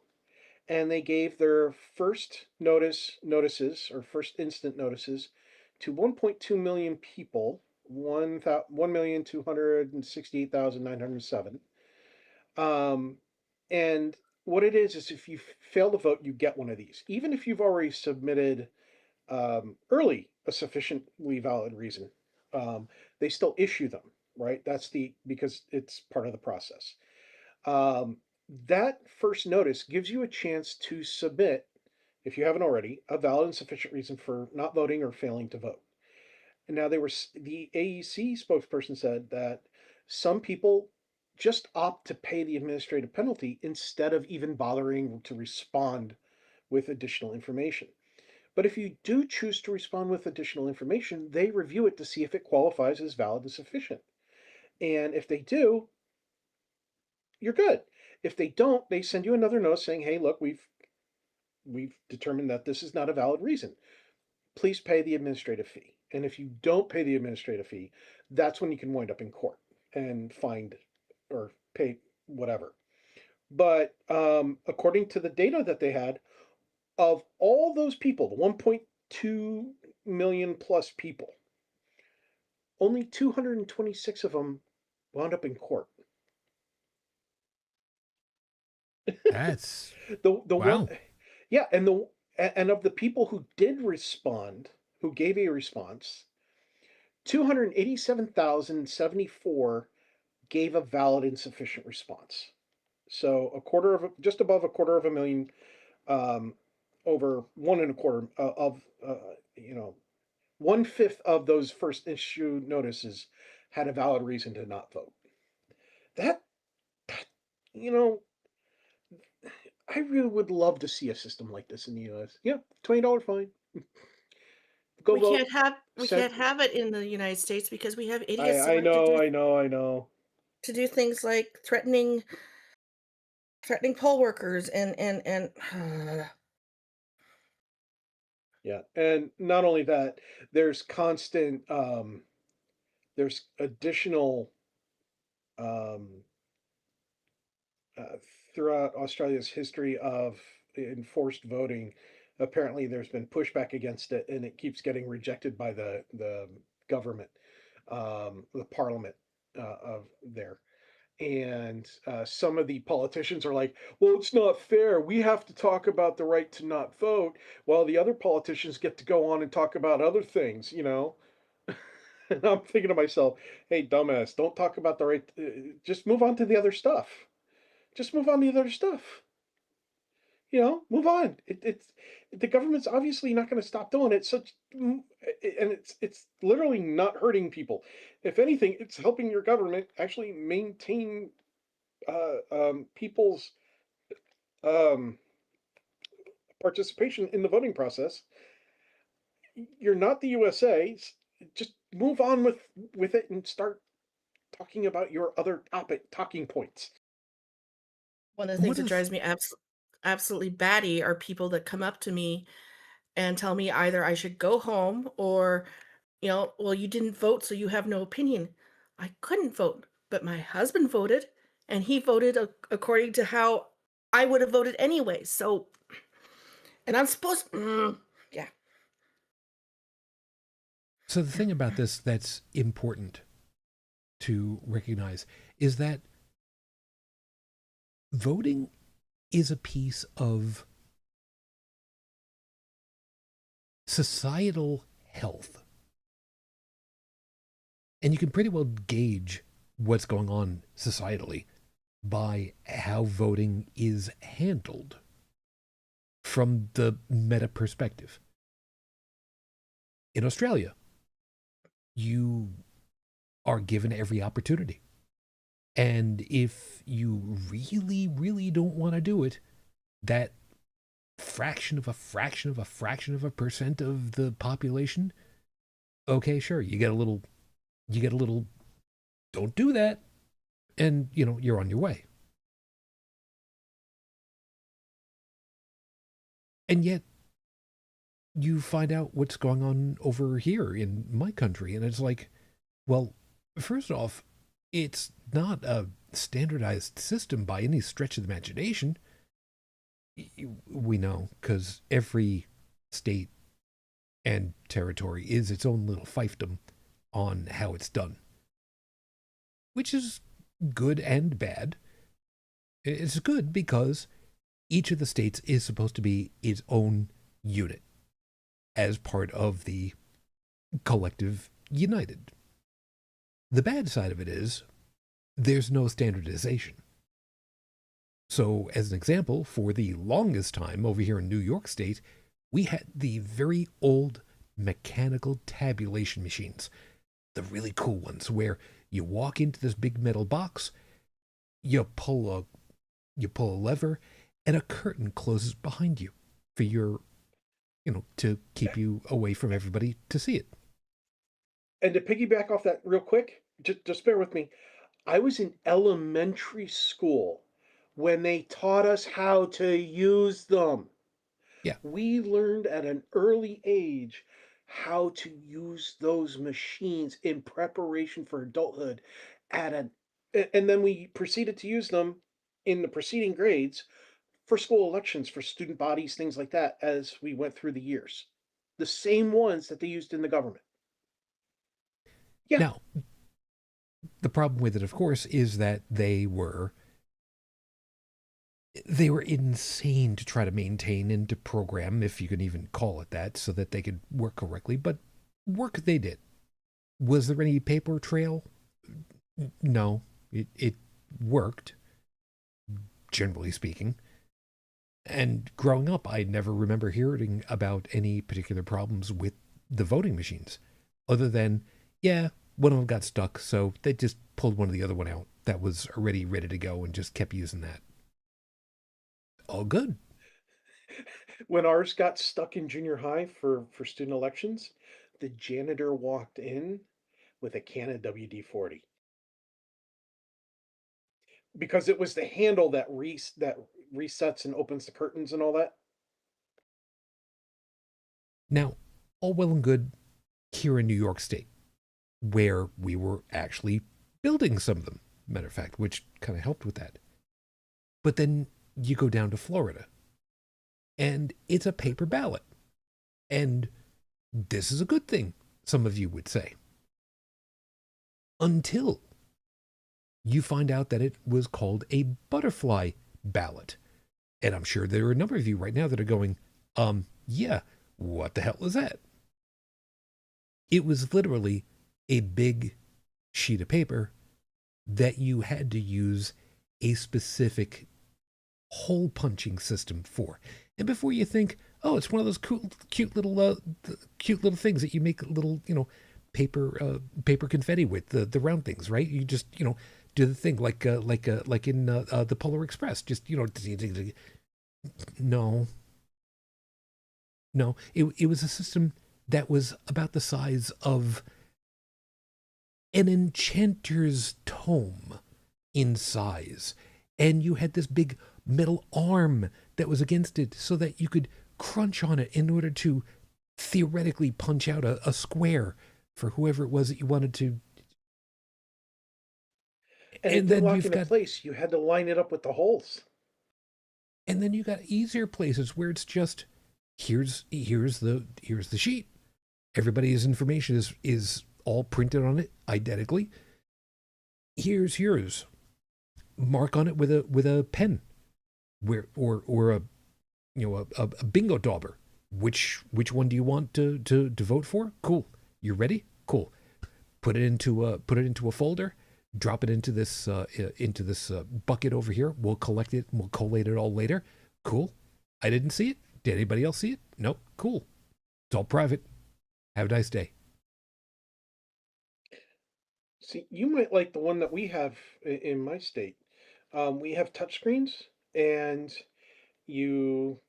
and they gave their first notices or first instant notices to 1.2 million people, 1,268,907. And what it is if you fail to vote, you get one of these. Even if you've already submitted early a sufficiently valid reason, um, they still issue them, right? Because it's part of the process. Um, that first notice gives you a chance to submit, if you haven't already, a valid and sufficient reason for not voting or failing to vote. And now the AEC spokesperson said that some people just opt to pay the administrative penalty instead of even bothering to respond with additional information. But if you do choose to respond with additional information, they review it to see if it qualifies as valid and sufficient. And if they do, you're good. If they don't, they send you another notice saying, "Hey, look, we've determined that this is not a valid reason. Please pay the administrative fee." And if you don't pay the administrative fee, that's when you can wind up in court and fined or pay whatever. But according to the data that they had, of all those people, the 1.2 million plus people, only 226 of them wound up in court. That's The one, wow. yeah, and of the people who did respond, who gave a response, 287,074 gave a valid and sufficient response. So just above a quarter of a million, um, over one and a quarter of, 1/5 of those first issue notices had a valid reason to not vote. That, you know, I really would love to see a system like this in the US. Yeah, $20 fine. Go vote. We Send. can't have it in the United States because we have idiots that I like know, I know, I know. to do things like threatening poll workers and Yeah, and not only that, there's constant, there's additional, um, uh, throughout Australia's history of enforced voting. Apparently, there's been pushback against it, and it keeps getting rejected by the government, the parliament of there. And some of the politicians are like, "Well, it's not fair. We have to talk about the right to not vote, while the other politicians get to go on and talk about other things." And I'm thinking to myself, "Hey, dumbass, don't talk about the right. Just move on to the other stuff. Just move on to the other stuff. Move on. It's the government's obviously not going to stop doing it. And it's literally not hurting people. If anything, it's helping your government actually maintain people's um, participation in the voting process. You're not the USA. Just move on with it and start talking about your other talking points." one of the One things that of drives me absolutely batty are people that come up to me and tell me either I should go home or, well, you didn't vote, so you have no opinion. I couldn't vote, but my husband voted, and he voted according to how I would have voted anyway. So, and I'm supposed, yeah. so the thing about this that's important to recognize is that voting is a piece of societal health. And you can pretty well gauge what's going on societally by how voting is handled from the meta perspective. In Australia, you are given every opportunity. And if you really, really don't want to do it, that fraction of a fraction of a fraction of a percent of the population, okay, sure, you get a little, don't do that. And, you're on your way. And yet, you find out what's going on over here in my country. And it's like, well, first off, it's not a standardized system by any stretch of the imagination. We know because every state and territory is its own little fiefdom on how it's done, which is good and bad. It's good because each of the states is supposed to be its own unit as part of the collective united. The bad side of it is there's no standardization. So, as an example, for the longest time over here in New York State, we had the very old mechanical tabulation machines, the really cool ones where you walk into this big metal box, you pull a lever, and a curtain closes behind you for your, to keep you away from everybody to see it. And to piggyback off that real quick, just bear with me. I was in elementary school when they taught us how to use them. Yeah. We learned at an early age how to use those machines in preparation for adulthood at an and then we proceeded to use them in the preceding grades for school elections, for student bodies, things like that, as we went through the years. The same ones that they used in the government. Yeah. Now, the problem with it, of course, is that they were insane to try to maintain and to program, if you can even call it that, so that they could work correctly. But work they did. Was there any paper trail? No, it worked, generally speaking. And growing up, I never remember hearing about any particular problems with the voting machines, other than, yeah, one of them got stuck, so they just pulled one of the other one out that was already ready to go and just kept using that. All good. When ours got stuck in junior high for student elections, the janitor walked in with a can of WD-40 because it was the handle that resets and opens the curtains and all that. Now, all well and good here in New York State, where we were actually building some of them, matter of fact, which kind of helped with that. But then you go down to Florida, and it's a paper ballot. And this is a good thing, some of you would say. Until you find out that it was called a butterfly ballot. And I'm sure there are a number of you right now that are going, yeah, what the hell is that? It was literally a big sheet of paper that you had to use a specific hole punching system for. And before you think, oh, it's one of those cute little things that you make little, paper confetti with, the round things, right? You just, do the thing like in the Polar Express. Just, no, it was a system that was about the size of an enchanter's tome in size. And you had this big metal arm that was against it so that you could crunch on it in order to theoretically punch out a square for whoever it was that you wanted to. And it And didn't then lock you've into got place. You had to line it up with the holes. and then you got easier places where it's just here's the sheet. Everybody's information is all printed on it identically. Here's yours. Mark on it with a pen, where or a bingo dauber. Which one do you want to vote for? Cool. You ready? Cool. Put it into a folder. Drop it into this bucket over here. We'll collect it. We'll collate it all later. Cool. I didn't see it. Did anybody else see it? Nope. Cool. It's all private. Have a nice day. See, you might like the one that we have in my state. We have touchscreens, and you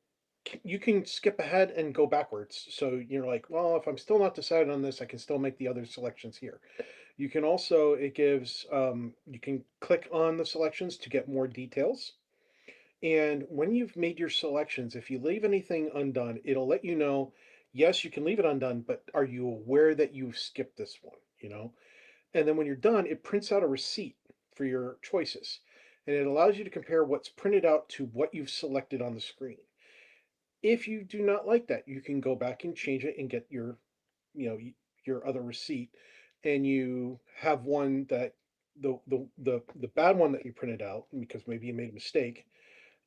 you can skip ahead and go backwards. So you're like, well, if I'm still not decided on this, I can still make the other selections here. You can also, it gives, you can click on the selections to get more details. And when you've made your selections, if you leave anything undone, it'll let you know, yes, you can leave it undone, but are you aware that you've skipped this one? And then when you're done, it prints out a receipt for your choices. and it allows you to compare what's printed out to what you've selected on the screen. If you do not like that, you can go back and change it and get your, your other receipt, and you have one that the bad one that you printed out because maybe you made a mistake,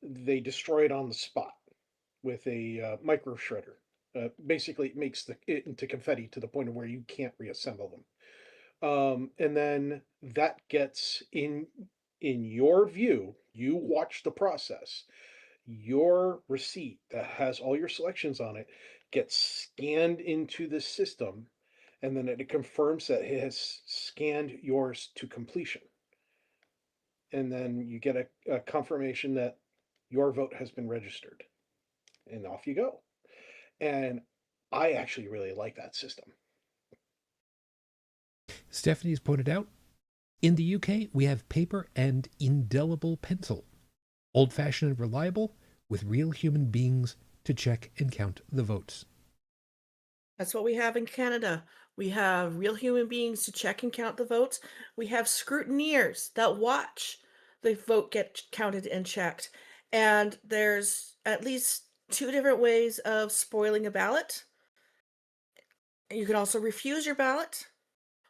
they destroy it on the spot with a micro shredder. Basically, it makes it into confetti to the point of where you can't reassemble them. And then that gets in your view. You watch the process. Your receipt that has all your selections on it gets scanned into the system, and then it confirms that it has scanned yours to completion. And then you get a confirmation that your vote has been registered, and off you go. And I actually really like that system. Stephanie's pointed out, in the UK, we have paper and indelible pencil, old-fashioned and reliable, with real human beings to check and count the votes. That's what we have in Canada. We have real human beings to check and count the votes. We have scrutineers that watch the vote get counted and checked. And there's at least two different ways of spoiling a ballot. You can also refuse your ballot.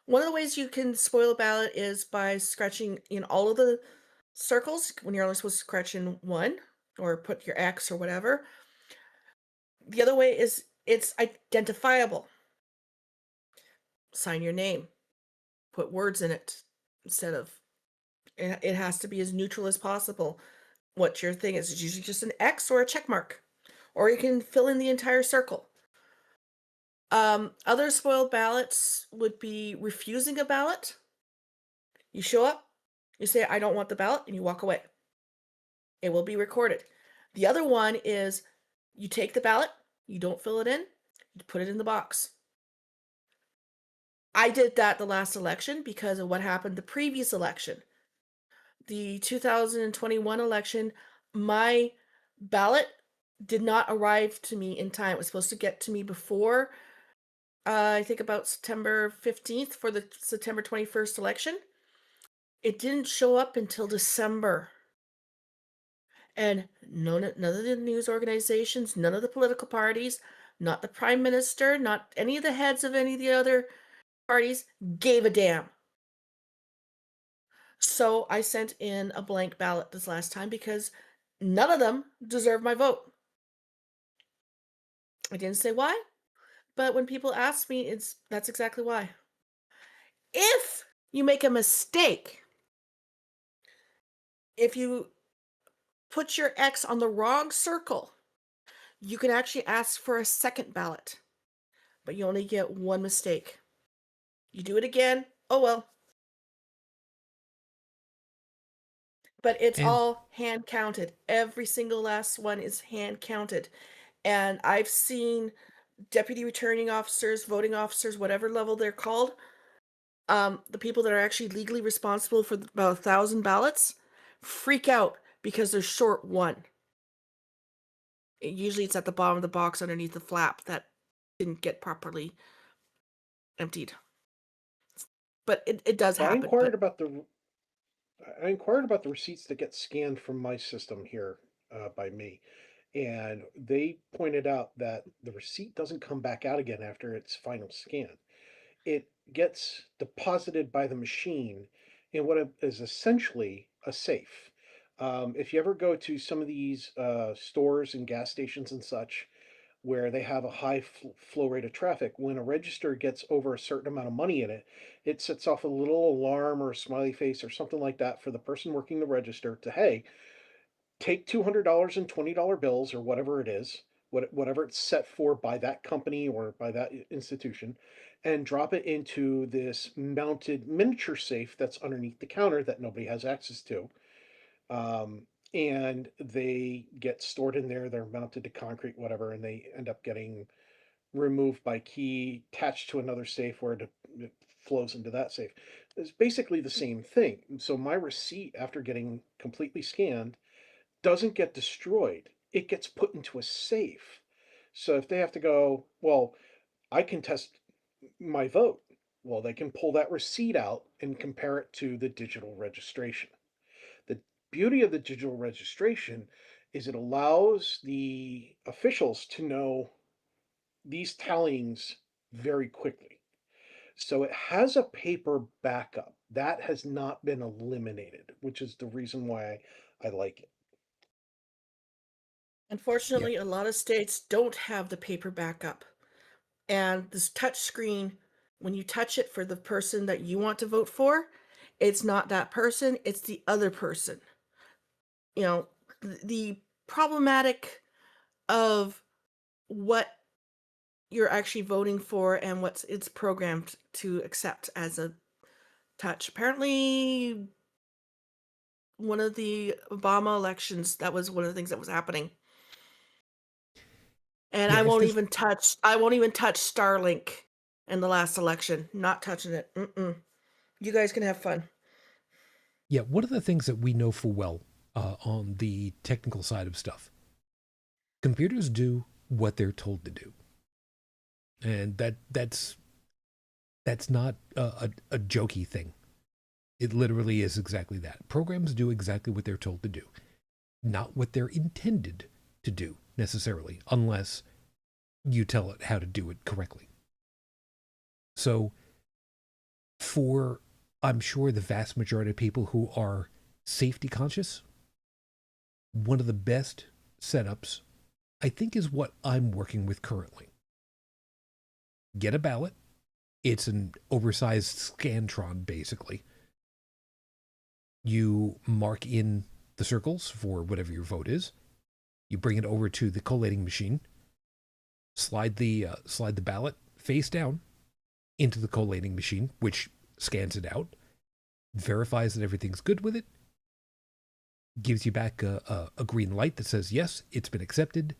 One of the ways you can spoil a ballot is by scratching in all of the circles when you're only supposed to scratch in one or put your X or whatever. The other way is it's identifiable. Sign your name, put words in it instead of it has to be as neutral as possible. What your thing is, it's usually just an X or a check mark, or you can fill in the entire circle. Other spoiled ballots would be refusing a ballot. You show up, you say, I don't want the ballot, and you walk away. It will be recorded. The other one is you take the ballot, you don't fill it in, you put it in the box. I did that the last election because of what happened the previous election. The 2021 election, my ballot did not arrive to me in time. It was supposed to get to me before, I think about September 15th for the September 21st election. It didn't show up until December. And none of the news organizations, none of the political parties, not the prime minister, not any of the heads of any of the other parties gave a damn. So I sent in a blank ballot this last time because none of them deserve my vote. I didn't say why, but when people ask me, that's exactly why. If you make a mistake, if you put your X on the wrong circle, you can actually ask for a second ballot, but you only get one mistake. You do it again, oh well. But it's And all hand counted. Every single last one is hand counted. And I've seen deputy returning officers, voting officers, whatever level they're called, the people that are actually legally responsible for about 1,000 ballots, freak out because they're short one. Usually it's at the bottom of the box underneath the flap that didn't get properly emptied. But it does So I happen. inquired But about the I inquired about the receipts that get scanned from my system here by me, and they pointed out that the receipt doesn't come back out again after its final scan. It gets deposited by the machine in what is essentially a safe. If you ever go to some of these stores and gas stations and such, where they have a high flow rate of traffic, when a register gets over a certain amount of money in it, it sets off a little alarm or a smiley face or something like that for the person working the register to, hey, take $200 and $20 bills or whatever it is, whatever it's set for by that company or by that institution, and drop it into this mounted miniature safe that's underneath the counter that nobody has access to. And they get stored in there. They're mounted to concrete, whatever, and they end up getting removed by key, attached to another safe where it flows into that safe. It's basically the same thing. So my receipt, after getting completely scanned, doesn't get destroyed. It gets put into a safe. So if they have to go, well, I contest my vote, well, they can pull that receipt out and compare it to the digital registration. The beauty of the digital registration is it allows the officials to know these tellings very quickly. So it has a paper backup. That has not been eliminated, which is the reason why I like it. Yeah. Unfortunately, a lot of states don't have the paper backup. And this touch screen, when you touch it for the person that you want to vote for, it's not that person, it's the other person. You know, the problematic of what you're actually voting for and what's it's programmed to accept as a touch. Apparently, one of the Obama elections, that was one of the things that was happening. And Yeah, if there's I won't even touch Starlink in the last election. Not touching it. Mm-mm. You guys can have fun. yeah, one of the things that we know full well on the technical side of stuff, computers do what they're told to do, and that's not a jokey thing. It literally is exactly that. Programs do exactly what they're told to do, not what they're intended to do necessarily, unless you tell it how to do it correctly. So, for I'm sure the vast majority of people who are safety conscious, one of the best setups, I think, is what I'm working with currently. Get a ballot. It's an oversized Scantron, basically. You mark in the circles for whatever your vote is. You bring it over to the collating machine. Slide the ballot face down into the collating machine, which scans it out, verifies that everything's good with it, gives you back a green light that says yes, it's been accepted.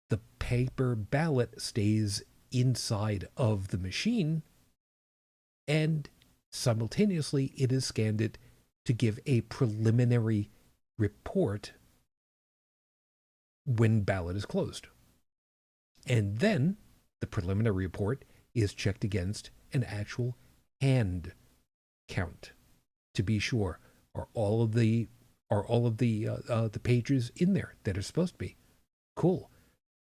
The paper ballot stays inside of the machine, and simultaneously it is scanned it to give a preliminary report when ballot is closed. And then the preliminary report is checked against an actual hand count to be sure are all of the pages in there that are supposed to be. Cool.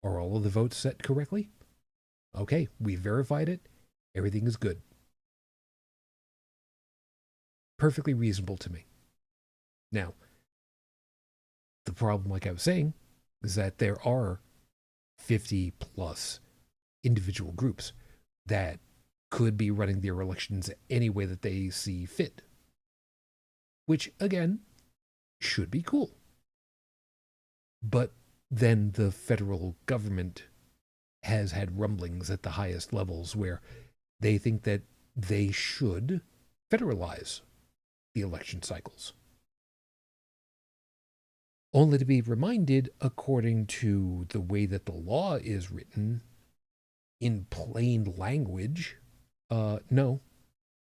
Are all of the votes set correctly? Okay, we verified it. Everything is good. Perfectly reasonable to me. Now, the problem, like I was saying, is that there are 50 plus individual groups that could be running their elections any way that they see fit. Which, again, should be cool. But then the federal government has had rumblings at the highest levels where they think that they should federalize the election cycles. Only to be reminded, according to the way that the law is written in plain language, no,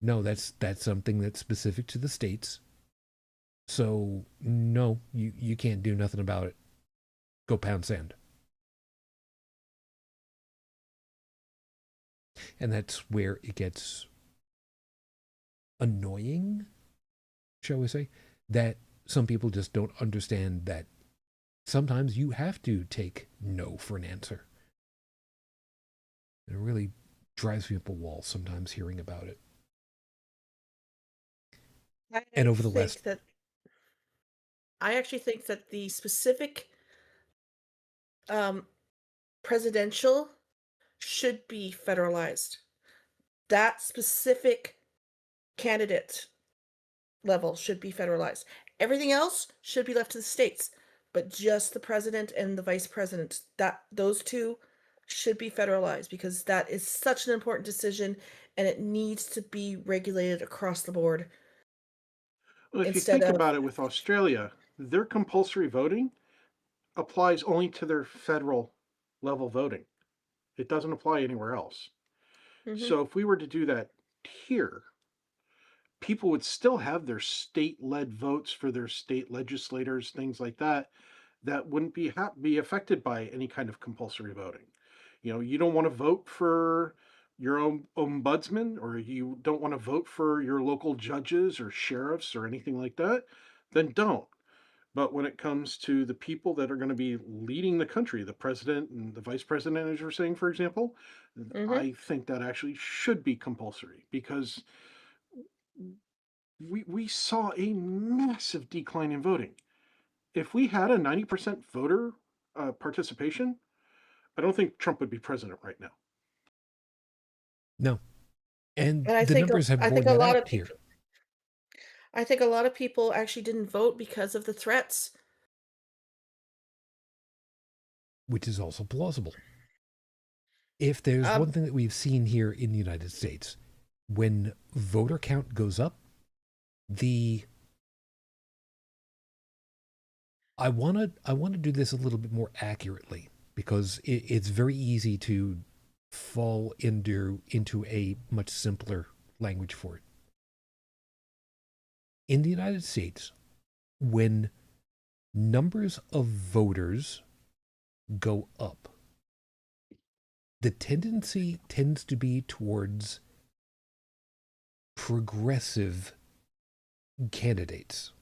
that's something that's specific to the states. So no, you can't do nothing about it. Go pound sand. And that's where it gets annoying, shall we say, that some people just don't understand that sometimes you have to take no for an answer. It really drives me up a wall sometimes hearing about it. And over the last, I actually think that the specific um, presidential should be federalized. That specific candidate level should be federalized. Everything else should be left to the states, but just the president and the vice president, that those two should be federalized because that is such an important decision and it needs to be regulated across the board Well, if you instead think of about it with Australia, their compulsory voting applies only to their federal level voting. It doesn't apply anywhere else. Mhm. So if we were to do that here, people would still have their state-led votes for their state legislators, things like that, that wouldn't be affected by any kind of compulsory voting. You know, you don't want to vote for your own ombudsman, or you don't want to vote for your local judges or sheriffs or anything like that, then don't. But when it comes to the people that are going to be leading the country, the president and the vice president, as you're saying, for example, Mm-hmm. I think that actually should be compulsory because we saw a massive decline in voting. If we had a 90% voter participation, I don't think Trump would be president right now. No. And And the numbers have I think borne a that lot of out here, people I think a lot of people actually didn't vote because of the threats. which is also plausible. If there's one Um, thing that we've seen here in the United States, when voter count goes up, the I want to do this a little bit more accurately because it's very easy to fall into a much simpler language for it. In the United States, when numbers of voters go up, the tendency tends to be towards progressive candidates.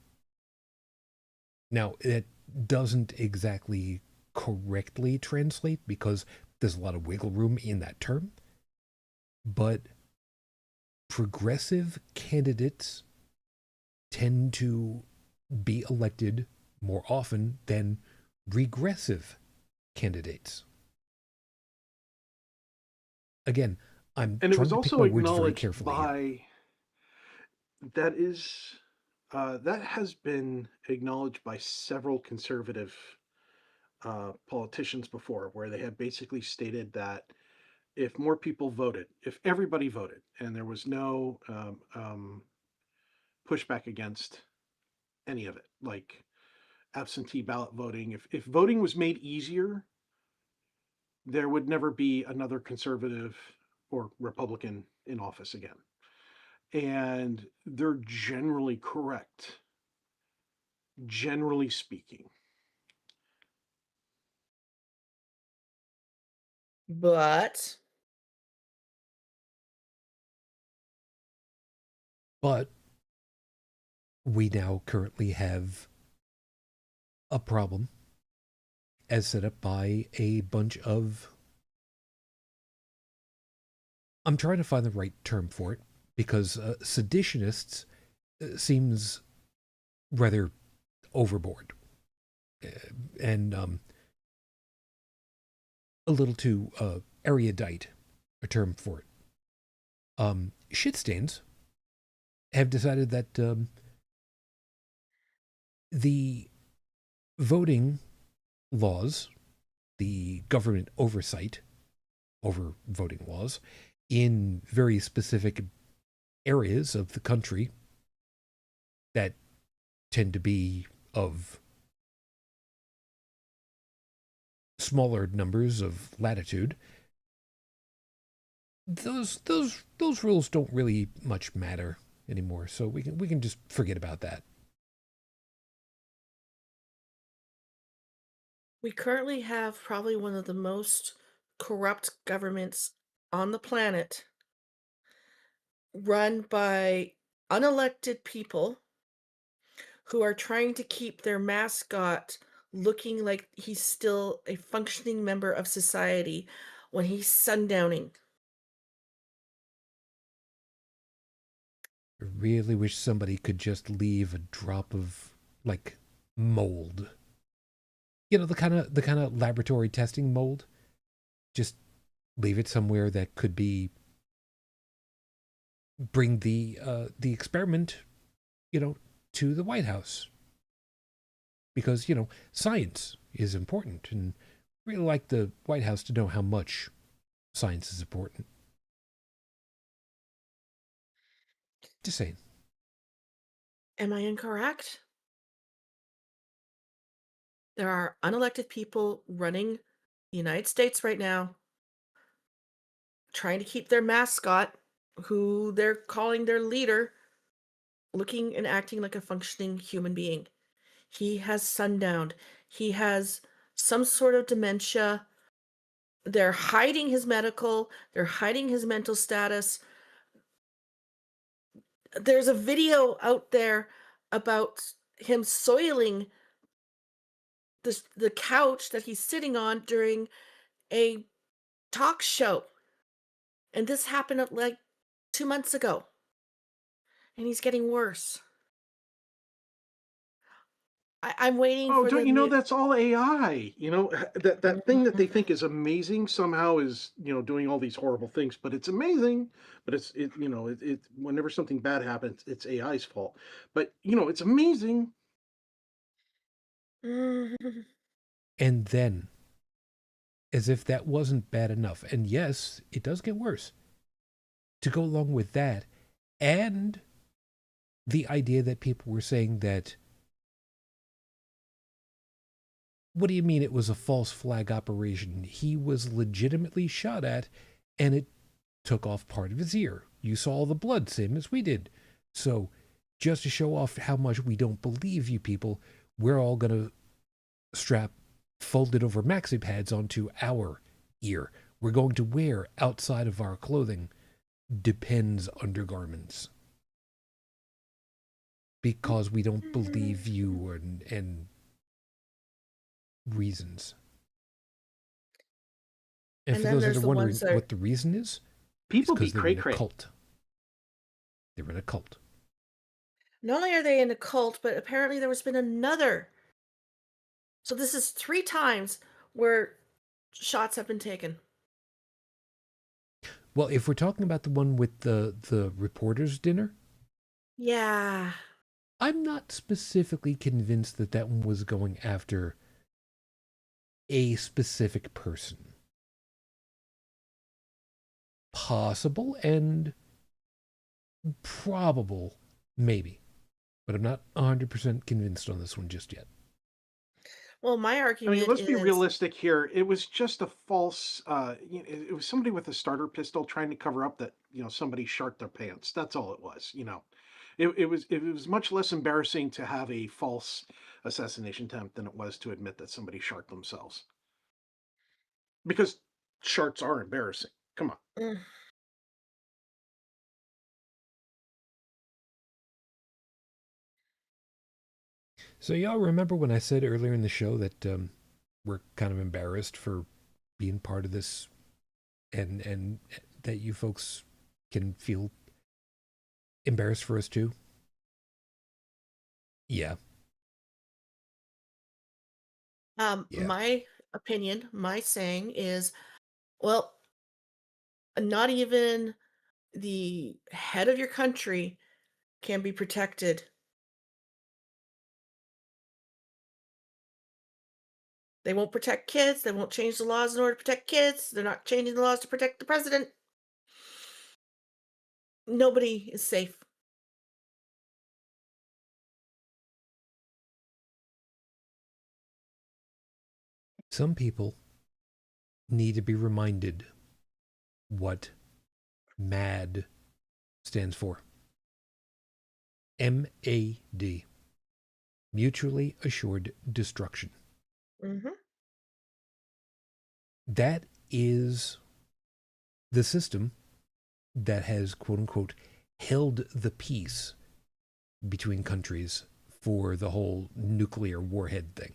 Now, it doesn't exactly correctly translate because there's a lot of wiggle room in that term, but progressive candidates tend to be elected more often than regressive candidates. Again, I'm And it was trying to pick also my words very acknowledged carefully here. by that is that has been acknowledged by several conservative politicians before, where they have basically stated that if more people voted, if everybody voted, and there was no pushback against any of it, like absentee ballot voting, if voting was made easier, there would never be another conservative or Republican in office again. And they're generally correct, generally speaking. but But we now currently have a problem as set up by a bunch of. I'm trying to find the right term for it because seditionists seems rather overboard uh, and a little too erudite a term for it. Shitstains have decided that the voting laws, the government oversight over voting laws in very specific areas of the country that tend to be of smaller numbers of latitude, those rules don't really much matter anymore. So we can just forget about that. we currently have probably one of the most corrupt governments on the planet, run by unelected people who are trying to keep their mascot looking like he's still a functioning member of society when he's sundowning. I really wish somebody could just leave a drop of like mold. You know, the kind of laboratory testing mold. Just leave it somewhere that could be bring the experiment, you know, to the White House because science is important and really like the White House to know how much science is important. Just saying. Am I incorrect? There are unelected people running the United States right now, trying to keep their mascot, who they're calling their leader, looking and acting like a functioning human being. He has sundowned. He has some sort of dementia. They're hiding his medical, they're hiding his mental status. There's a video out there about him soiling the couch that he's sitting on during a talk show, and this happened, like, 2 months ago, and he's getting worse. I'm waiting Oh, for don't the you know new. that's all AI? That thing that they Mhm. think is amazing somehow is, doing all these horrible things, but it's amazing. But it whenever something bad happens, it's AI's fault. But it's amazing. Mhm. And then, as if that wasn't bad enough, and yes, it does get worse, to go along with that, and the idea that people were saying that, what do you mean it was a false flag operation? He was legitimately shot at, and it took off part of his ear. You saw all the blood, same as we did. So, just to show off how much we don't believe you people, we're all going to strap folded over maxi pads onto our ear. We're going to wear outside of our clothing Depends undergarments because we don't believe you and reasons. And And for then those that there's are the ones wondering that are, what the reason is, it's People be because they're cray in a cray. cult. They're in a cult. not only are they in a cult, but apparently there has been another. So this is 3 times where shots have been taken. Well, if we're talking about the one with the reporters' dinner, Yeah. I'm not specifically convinced that that one was going after a specific person. Possible and probable, maybe. But I'm not 100% convinced on this one just yet. Well, my I mean, argument let's be is, realistic here. It was just a false. It was somebody with a starter pistol trying to cover up that somebody sharked their pants. That's all it was. It was much less embarrassing to have a false assassination attempt than it was to admit that somebody sharked themselves. Because sharks are embarrassing. Come on. mm, So, y'all remember when I said earlier in the show that we're kind of embarrassed for being part of this and that you folks can feel embarrassed for us too? Yeah, yeah. my opinion, my saying is, well, not even the head of your country can be protected. They won't protect kids. They won't change the laws in order to protect kids. They're not changing the laws to protect the president. Nobody is safe. Some people need to be reminded what MAD stands for. MAD. Mutually Assured Destruction. Hmm. That is the system that has, quote unquote, held the peace between countries for the whole nuclear warhead thing.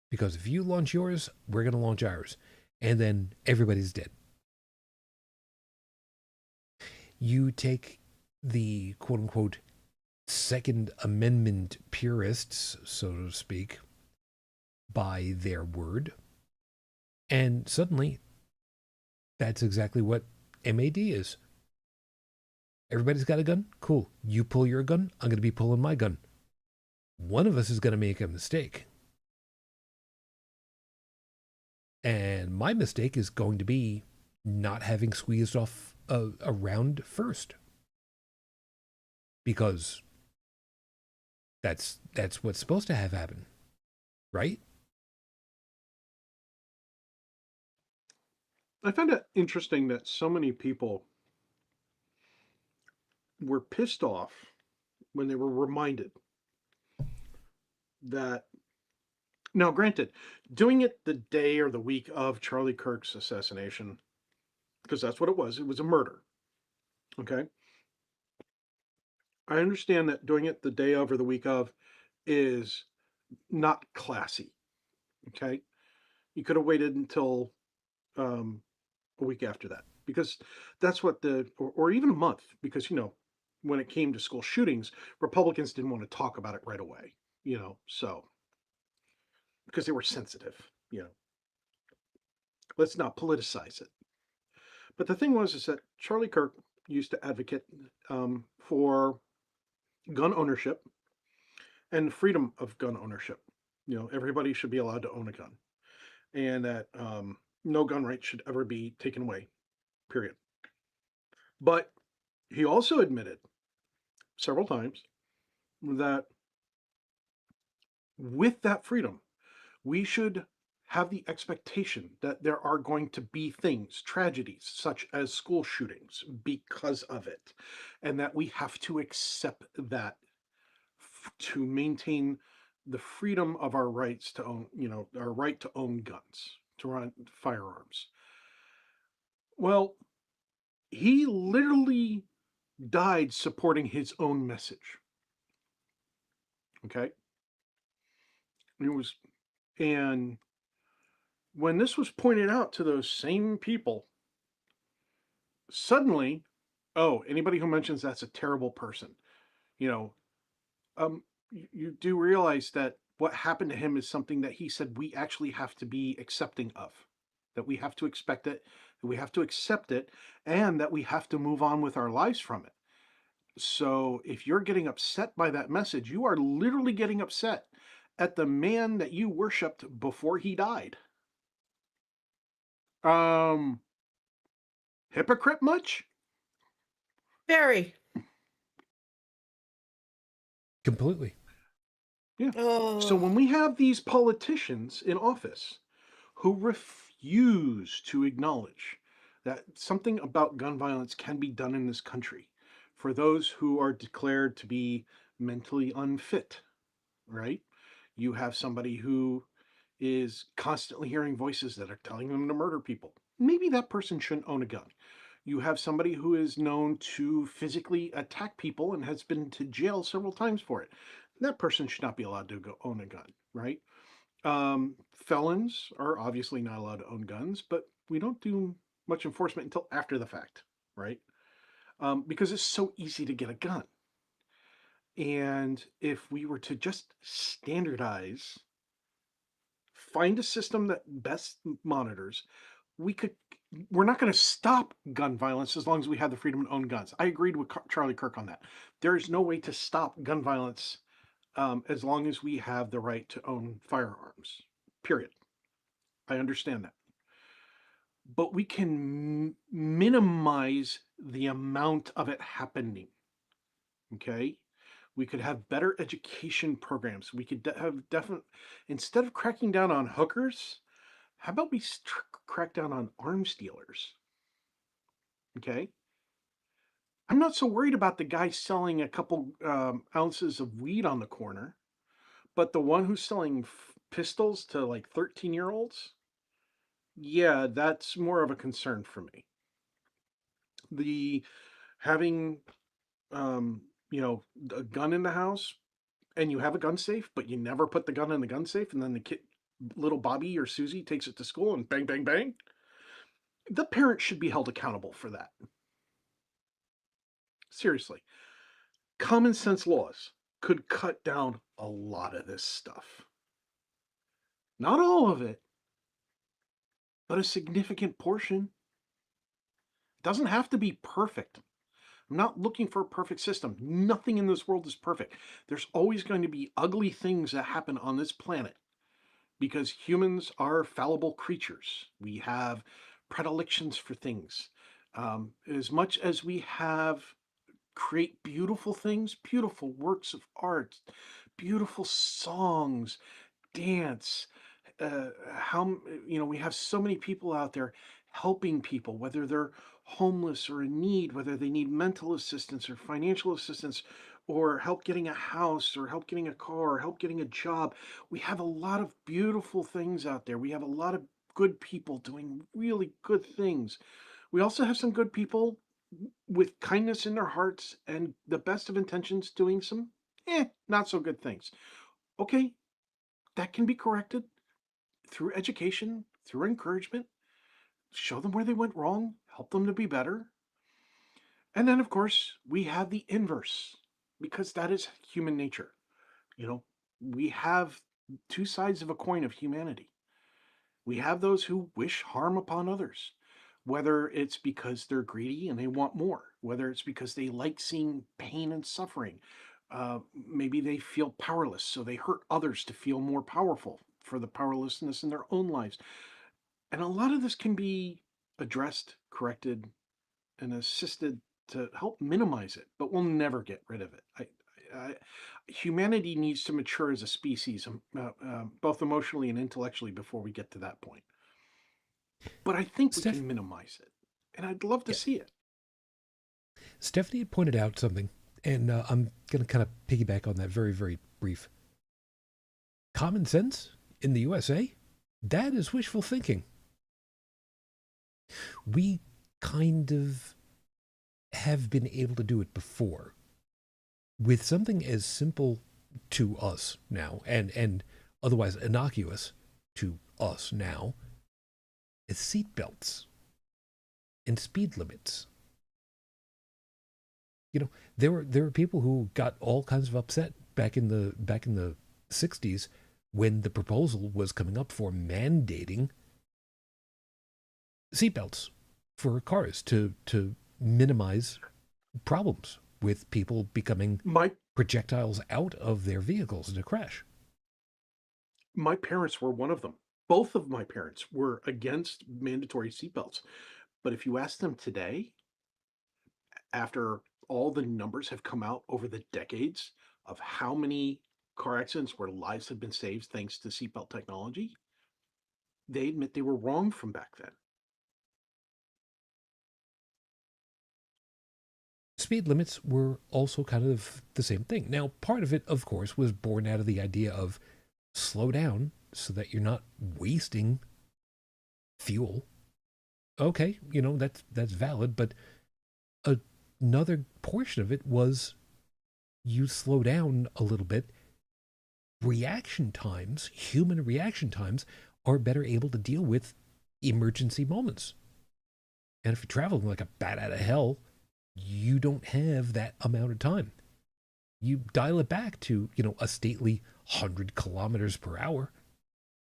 Because if you launch yours, we're going to launch ours. And then everybody's dead. You take the quote unquote Second Amendment purists, so to speak, by their word, and suddenly that's exactly what MAD is. Everybody's got a gun? Cool. You pull your gun, I'm going to be pulling my gun. One of us is going to make a mistake. And my mistake is going to be not having squeezed off a round first. Because that's what's supposed to have happen, right? I find it interesting that so many people were pissed off when they were reminded that. Now, granted, doing it the day or the week of Charlie Kirk's assassination, because that's what it was. It was a murder. Okay. I understand that doing it the day of or the week of is not classy. Okay. You could have waited until a week after that, because that's what or even a month, because, when it came to school shootings, Republicans didn't want to talk about it right away, so because they were sensitive, let's not politicize it. But the thing was, is that Charlie Kirk used to advocate for gun ownership and freedom of gun ownership. Everybody should be allowed to own a gun, and that no gun rights should ever be taken away, period. But he also admitted several times that with that freedom, we should have the expectation that there are going to be things, tragedies such as school shootings because of it, and that we have to accept that to maintain the freedom of our rights to own, our right to own guns, to run firearms. Well, he literally died supporting his own message. Okay. It was, and when this was pointed out to those same people, suddenly, oh, anybody who mentions that's a terrible person, you know, you do realize that what happened to him is something that he said we actually have to be accepting of, that we have to expect it, that we have to accept it, and that we have to move on with our lives from it. So if you're getting upset by that message, you are literally getting upset at the man that you worshiped before he died. Um, Hypocrite much? Very. Completely. Yeah. So Oh, when we have these politicians in office who refuse to acknowledge that something about gun violence can be done in this country for those who are declared to be mentally unfit, right? You have somebody who is constantly hearing voices that are telling them to murder people. Maybe that person shouldn't own a gun. You have somebody who is known to physically attack people and has been to jail several times for it. That person should not be allowed to go own a gun, right? Felons are obviously not allowed to own guns, but we don't do much enforcement until after the fact, right? Because it's so easy to get a gun. And if we were to just standardize, find a system that best monitors, we could. We're not going to stop gun violence as long as we have the freedom to own guns. I agreed with Charlie Kirk on that. There is no way to stop gun violence as long as we have the right to own firearms. Period. I understand that. But we can minimize the amount of it happening. Okay. We could have better education programs. We could have definite, instead of cracking down on hookers, how about we crack down on arms dealers? Okay. I'm not so worried about the guy selling a couple ounces of weed on the corner, but the one who's selling pistols to like 13-year-olds, yeah, that's more of a concern for me. The having a gun in the house, and you have a gun safe, but you never put the gun in the gun safe, and then the kid, little Bobby or Susie, takes it to school and bang, bang, bang. The parent should be held accountable for that. Seriously, common sense laws could cut down a lot of this stuff. Not all of it, but a significant portion. It doesn't have to be perfect. I'm not looking for a perfect system. Nothing in this world is perfect. There's always going to be ugly things that happen on this planet because humans are fallible creatures. We have predilections for things. As much as we have create beautiful things, beautiful works of art, beautiful songs, dance, how we have so many people out there helping people, whether they're homeless or in need, whether they need mental assistance or financial assistance, or help getting a house, or help getting a car, or help getting a job. We have a lot of beautiful things out there. We have a lot of good people doing really good things. We also have some good people with kindness in their hearts and the best of intentions doing some not so good things. Okay, That can be corrected through education, through encouragement, show them where they went wrong, help them to be better. And then, of course, we have the inverse because that is human nature. You know, we have two sides of a coin of humanity. We have those who wish harm upon others, whether it's because they're greedy and they want more, whether it's because they like seeing pain and suffering. Maybe they feel powerless, so they hurt others to feel more powerful for the powerlessness in their own lives. And a lot of this can be addressed, corrected, and assisted to help minimize it, but we'll never get rid of it. Humanity needs to mature as a species, both emotionally and intellectually, before we get to that point. But I think we Steph, can minimize it, and I'd love to yeah, see it. Stephanie had pointed out something, and I'm going to kind of piggyback on that very, very brief. Common sense in the USA, that is wishful thinking. We kind of have been able to do it before with something as simple to us now and otherwise innocuous to us now as seatbelts and speed limits. You know, there were people who got all kinds of upset back in the 60s when the proposal was coming up for mandating seatbelts for cars to minimize problems with people becoming My projectiles out of their vehicles in a crash. my parents were one of them. Both of my parents were against mandatory seatbelts. But if you ask them today, after all the numbers have come out over the decades of how many car accidents where lives have been saved thanks to seatbelt technology, they admit they were wrong from back then. Speed limits were also kind of the same thing. Now, part of it, of course, was born out of the idea of slow down so that you're not wasting fuel. Okay, that's valid, but another portion of it was you slow down a little bit. Reaction times, human reaction times, are better able to deal with emergency moments. And if you're traveling like a bat out of hell, you don't have that amount of time. You dial it back to, a stately 100 kilometers per hour,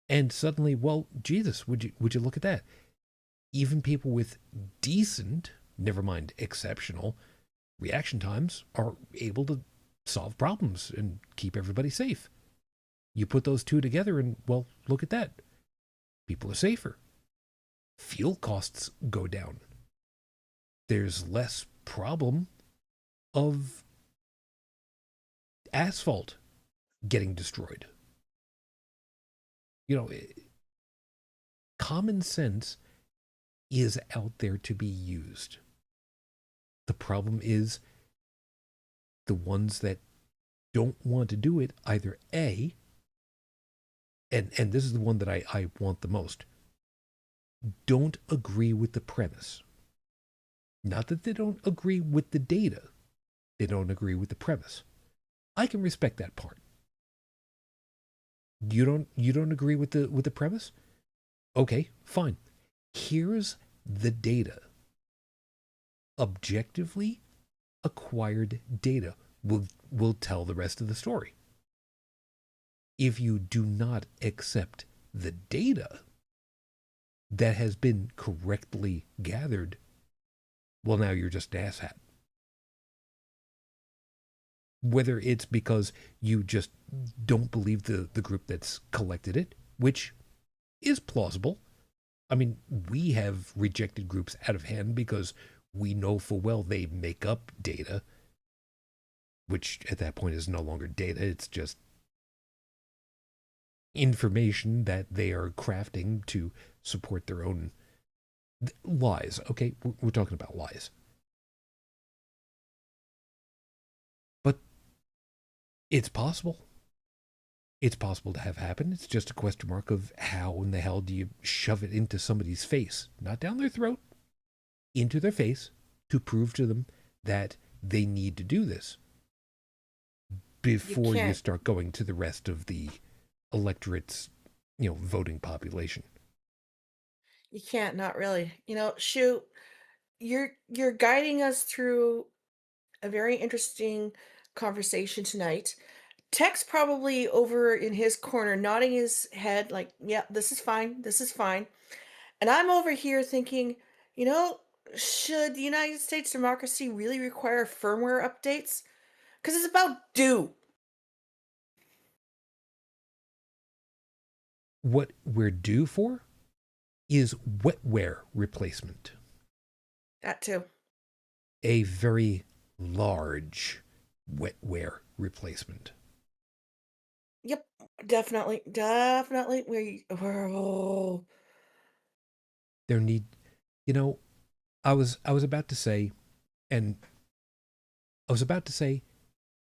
and suddenly, well, Jesus, would you look at that? Even people with decent, never mind exceptional, reaction times are able to solve problems and keep everybody safe. You put those two together, and, well, look at that. People are safer. Fuel costs go down. There's less problem of asphalt getting destroyed. Common sense is out there to be used. The problem is the ones that don't want to do it either A, and this is the one that I want the most, don't agree with the premise. Not that they don't agree with the data. They don't agree with the premise. I can respect that part. You don't agree with the premise? Okay, fine. Here's the data. Objectively acquired data will tell the rest of the story. If you do not accept the data that has been correctly gathered, well, now you're just an asshat. Whether it's because you just don't believe the group that's collected it, which is plausible. I mean, we have rejected groups out of hand because we know full well they make up data, which at that point is no longer data. It's just information that they are crafting to support their own lies. Okay, we're talking about lies. But it's possible. It's possible to have happen. It's just a question mark of how in the hell do you shove it into somebody's face, not down their throat, into their face, to prove to them that they need to do this before you start going to the rest of the electorate's, voting population. You can't, not really. Shoot, you're guiding us through a very interesting conversation tonight. Tech's probably over in his corner, nodding his head like, "Yeah, this is fine. This is fine." And I'm over here thinking, you know, should the United States democracy really require firmware updates? Because it's about due. What we're due for is wetware replacement. That too. A very large wetware replacement. Yep, definitely, definitely. Oh, There need, you know, I was about to say, and I was about to say,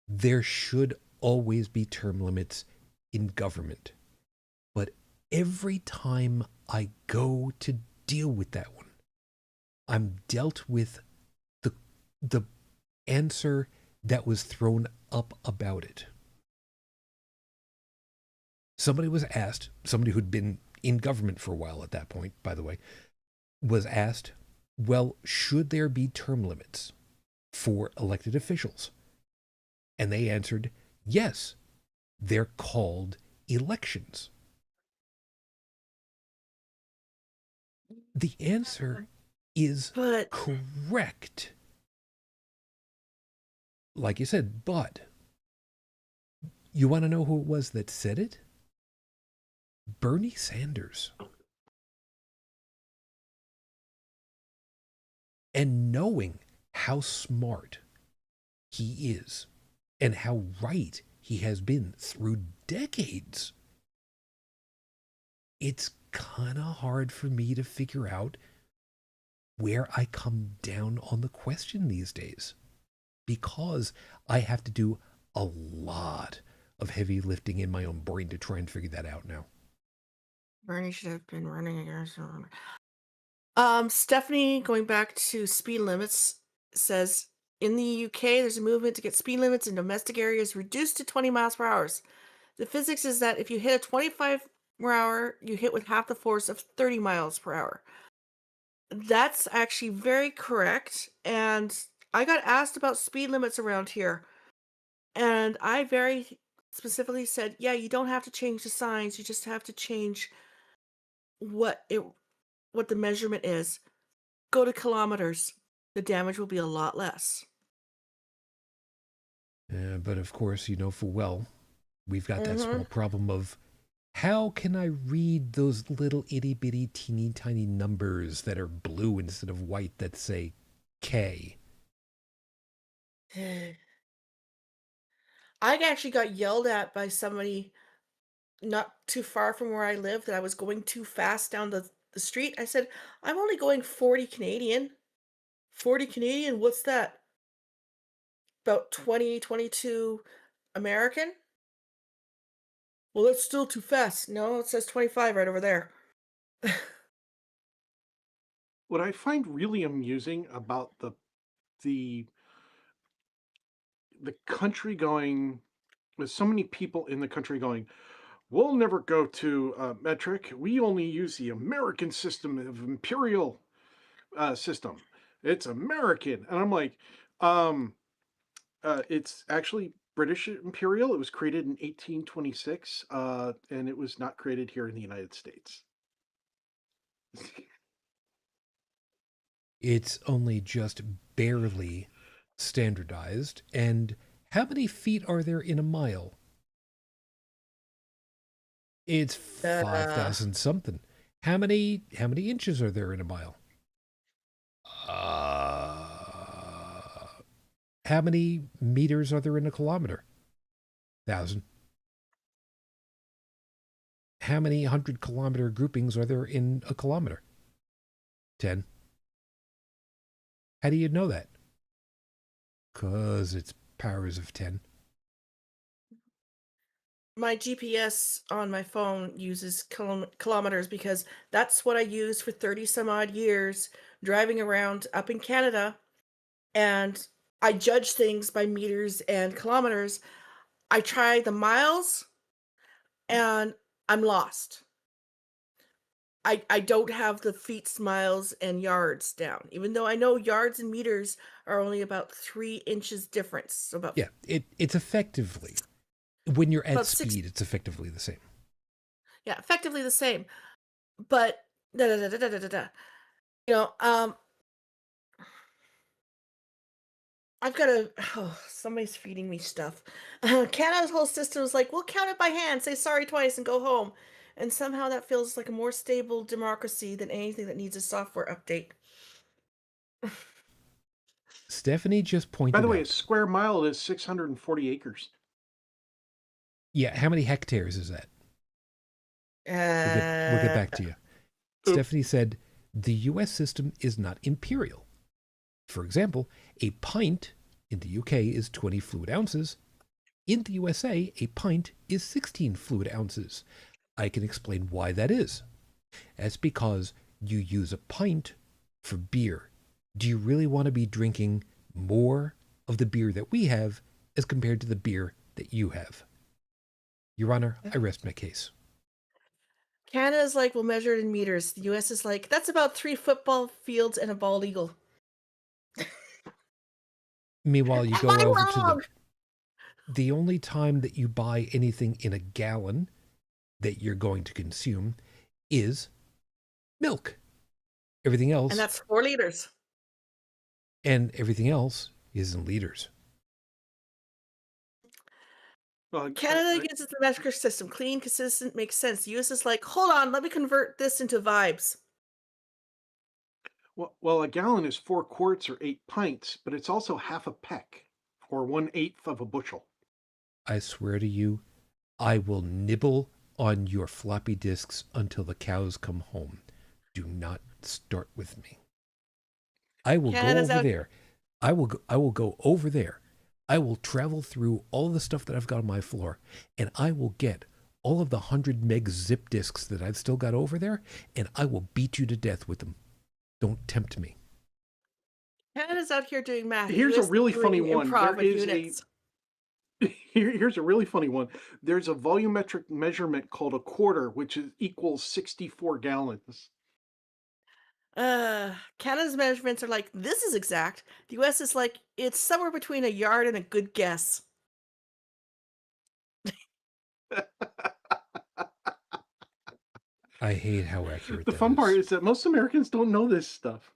there should always be term limits in government. But every time I go to deal with that one, I'm dealt with the the answer that was thrown up about it. Somebody who'd been in government for a while at that point, by the way, was asked, well, should there be term limits for elected officials? And they answered, yes, they're called elections. The answer is but correct. Like you said, but you want to know who it was that said it? Bernie Sanders. And knowing how smart he is and how right he has been through decades, it's kind of hard for me to figure out where I come down on the question these days, because I have to do a lot of heavy lifting in my own brain to try and figure that out now. Bernie should have been running against. Stephanie, going back to speed limits, says in the UK, there's a movement to get speed limits in domestic areas reduced to 20 miles per hour. The physics is that if you hit a 25 per hour, you hit with half the force of 30 miles per hour. That's actually very correct. And I got asked about speed limits around here. And I very specifically said, yeah, you don't have to change the signs. You just have to change what it what the measurement is. Go to kilometers. The damage will be a lot less. But of course, you know full well, we've got that Mm-hmm. small problem of how can I read those little itty bitty teeny tiny numbers that are blue instead of white that say K? I actually got yelled at by somebody not too far from where I live that I was going too fast down the street. I said, I'm only going 40 Canadian. 40 Canadian? What's that? About 20, 22 American? Well, that's still too fast. No, it says 25 right over there. What I find really amusing about the the country going, there's so many people in the country going, we'll never go to metric. We only use the American system of imperial system. It's American, and I'm like, um, it's actually British imperial. It was created in 1826, and it was not created here in the United States. It's only just barely standardized. And how many feet are there in a mile? It's Uh, 5,000 something. How many inches are there in a mile? How many meters are there in a kilometer? 1,000. How many 100-kilometer groupings are there in a kilometer? 10. How do you know that? Because it's powers of 10. my GPS on my phone uses kilometers because that's what I used for 30 some odd years driving around up in Canada. And I judge things by meters and kilometers. I try the miles, and I'm lost. I don't have the feet, miles, and yards down, even though I know yards and meters are only about 3 inches difference. So Yeah, it's effectively, when you're at about 6, speed, it's effectively the same. yeah, effectively the same. But da da da da da da da. You know, I've got to. Oh, somebody's feeding me stuff. Canada's whole system is like, we'll count it by hand, say sorry twice, and go home. And somehow that feels like a more stable democracy than anything that needs a software update. Stephanie just By pointed the way, a out. square mile is 640 acres. Yeah, how many hectares is that? We'll get back to you. Oops. Stephanie said the U.S. system is not imperial. For example, a pint in the UK is 20 fluid ounces. In the USA, a pint is 16 fluid ounces. I can explain why that is. That's because you use a pint for beer. Do you really want to be drinking more of the beer that we have as compared to the beer that you have? Your Honor, I rest my case. Canada's like, we'll measure it in meters. The US is like, that's about 3 football fields and a bald eagle. Meanwhile, you Am go I over to wrong? the only time that you buy anything in a gallon that you're going to consume is milk. Everything else, And that's 4 liters. everything else is in liters. Well, Canada uses the metric system. Clean, consistent, makes sense. The US is like, hold on, let me convert this into vibes. well, a gallon is 4 quarts or 8 pints, but it's also half a peck or 1/8 of a bushel. I swear to you, I will nibble on your floppy disks until the cows come home. Do not start with me. I will Canada's go over out. there. I will go over there. I will travel through all the stuff that I've got on my floor, and I will get all of the 100 meg zip disks that I've still got over there, and I will beat you to death with them. Don't tempt me. Canada's out here doing math. Here's a US really doing funny one. There improv with is units. here's a really funny one. There's a volumetric measurement called a quarter, which equals 64 gallons. Canada's measurements are like, this is exact. The US is like, it's somewhere between a yard and a good guess. I hate how accurate The that fun part is. is that most Americans don't know this stuff.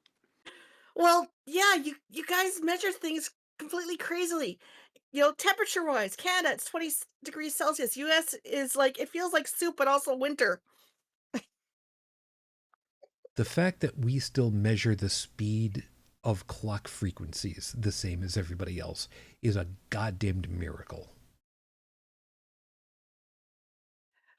Well, yeah, you guys measure things completely crazily. You know, temperature-wise, Canada, it's 20 degrees Celsius. US is like, it feels like soup, but also winter. The fact that we still measure the speed of clock frequencies the same as everybody else is a goddamned miracle.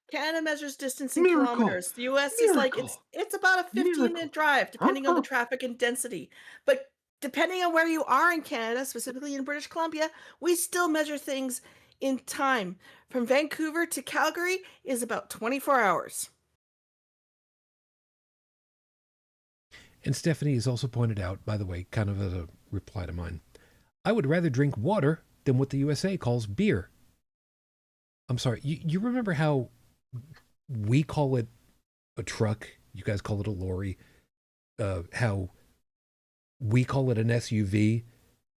Canada measures distance in Miracle! kilometers. The US is like, Miracle! it's about a 15-minute Miracle! drive, depending on the Huh? traffic and density. But depending on where you are in Canada, specifically in British Columbia, we still measure things in time. From Vancouver to Calgary is about 24 hours. And Stephanie has also pointed out, by the way, kind of as a reply to mine, I would rather drink water than what the USA calls beer. I'm sorry, you remember how we call it a truck, you guys call it a lorry, how we call it an SUV,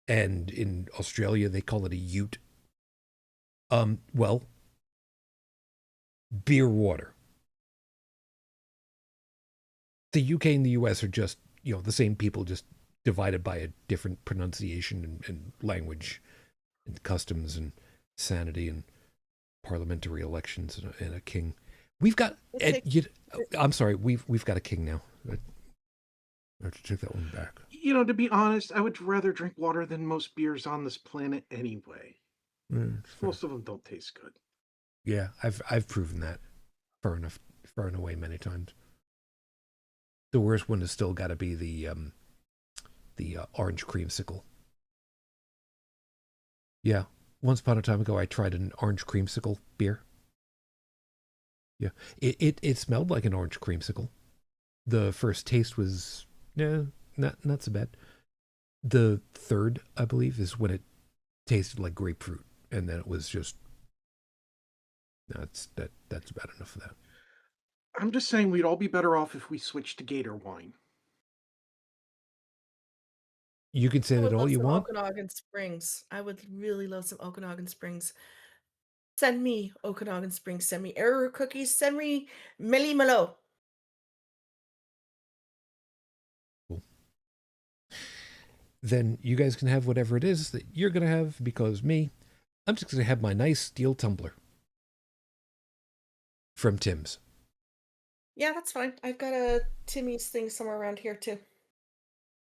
and in Australia they call it a ute? Well, beer water. The UK and the US are just, the same people, just divided by a different pronunciation and language and customs and sanity and parliamentary elections and a king. We've got, I'm sorry, we've got a king now. I have to take that one back. To be honest, I would rather drink water than most beers on this planet anyway. Most of them don't taste good. Yeah, I've proven that far and away many times. The worst one has still got to be the orange creamsicle. Yeah, once upon a time ago, I tried an orange creamsicle beer. Yeah, it smelled like an orange creamsicle. The first taste was not so bad. The third, I believe, is when it tasted like grapefruit, and then it was just That's about enough of that. I'm just saying we'd all be better off if we switched to gatorwine. You can say I that would all love you some want. Okanagan Springs. I would really love some Okanagan Springs. Send me Okanagan Springs. Send me arrowroot cookies. Send me Meli Malo. Cool. Then you guys can have whatever it is that you're going to have, because me, I'm just going to have my nice steel tumbler from Tim's. Yeah, that's fine. I've got a Timmy's thing somewhere around here too.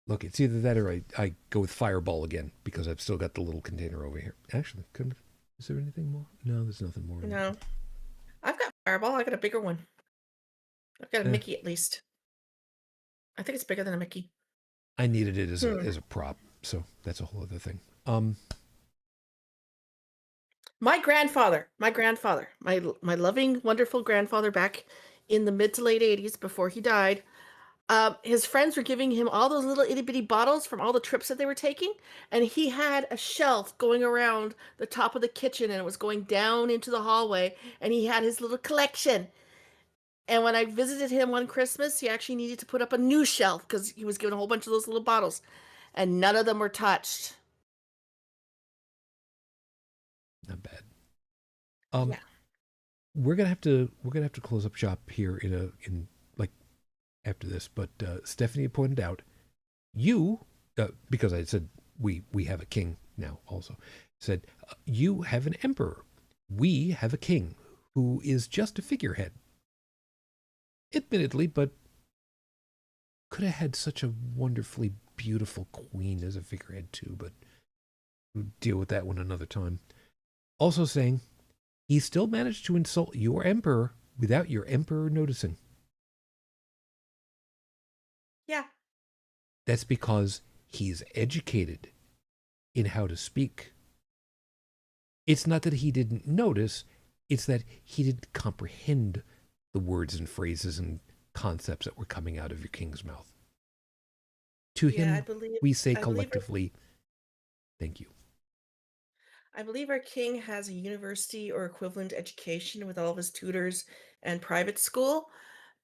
Look, it's either that or I go with Fireball again, because I've still got the little container over here. Actually, is there anything more? No, there's nothing more. No, I've got Fireball. I got a bigger one. I've got a Eh, Mickey at least. I think it's bigger than a Mickey. I needed it as a prop, so that's a whole other thing. My grandfather, my loving, wonderful grandfather back in the mid to late 80s before he died, his friends were giving him all those little itty bitty bottles from all the trips that they were taking, and he had a shelf going around the top of the kitchen, and it was going down into the hallway, and he had his little collection. And when I visited him one Christmas, he actually needed to put up a new shelf because he was given a whole bunch of those little bottles, and none of them were touched. Not bad. Yeah. We're gonna have to close up shop here in like after this. But Stephanie pointed out you because I said we have a king now. Also said you have an emperor. We have a king who is just a figurehead. Admittedly, but could have had such a wonderfully beautiful queen as a figurehead too. But we'll deal with that one another time. Also saying he still managed to insult your emperor without your emperor noticing. Yeah. That's because he's educated in how to speak. It's not that he didn't notice, it's that he didn't comprehend the words and phrases and concepts that were coming out of your king's mouth. To Yeah, him, we say collectively, thank you. I believe our king has a university or equivalent education with all of his tutors and private school.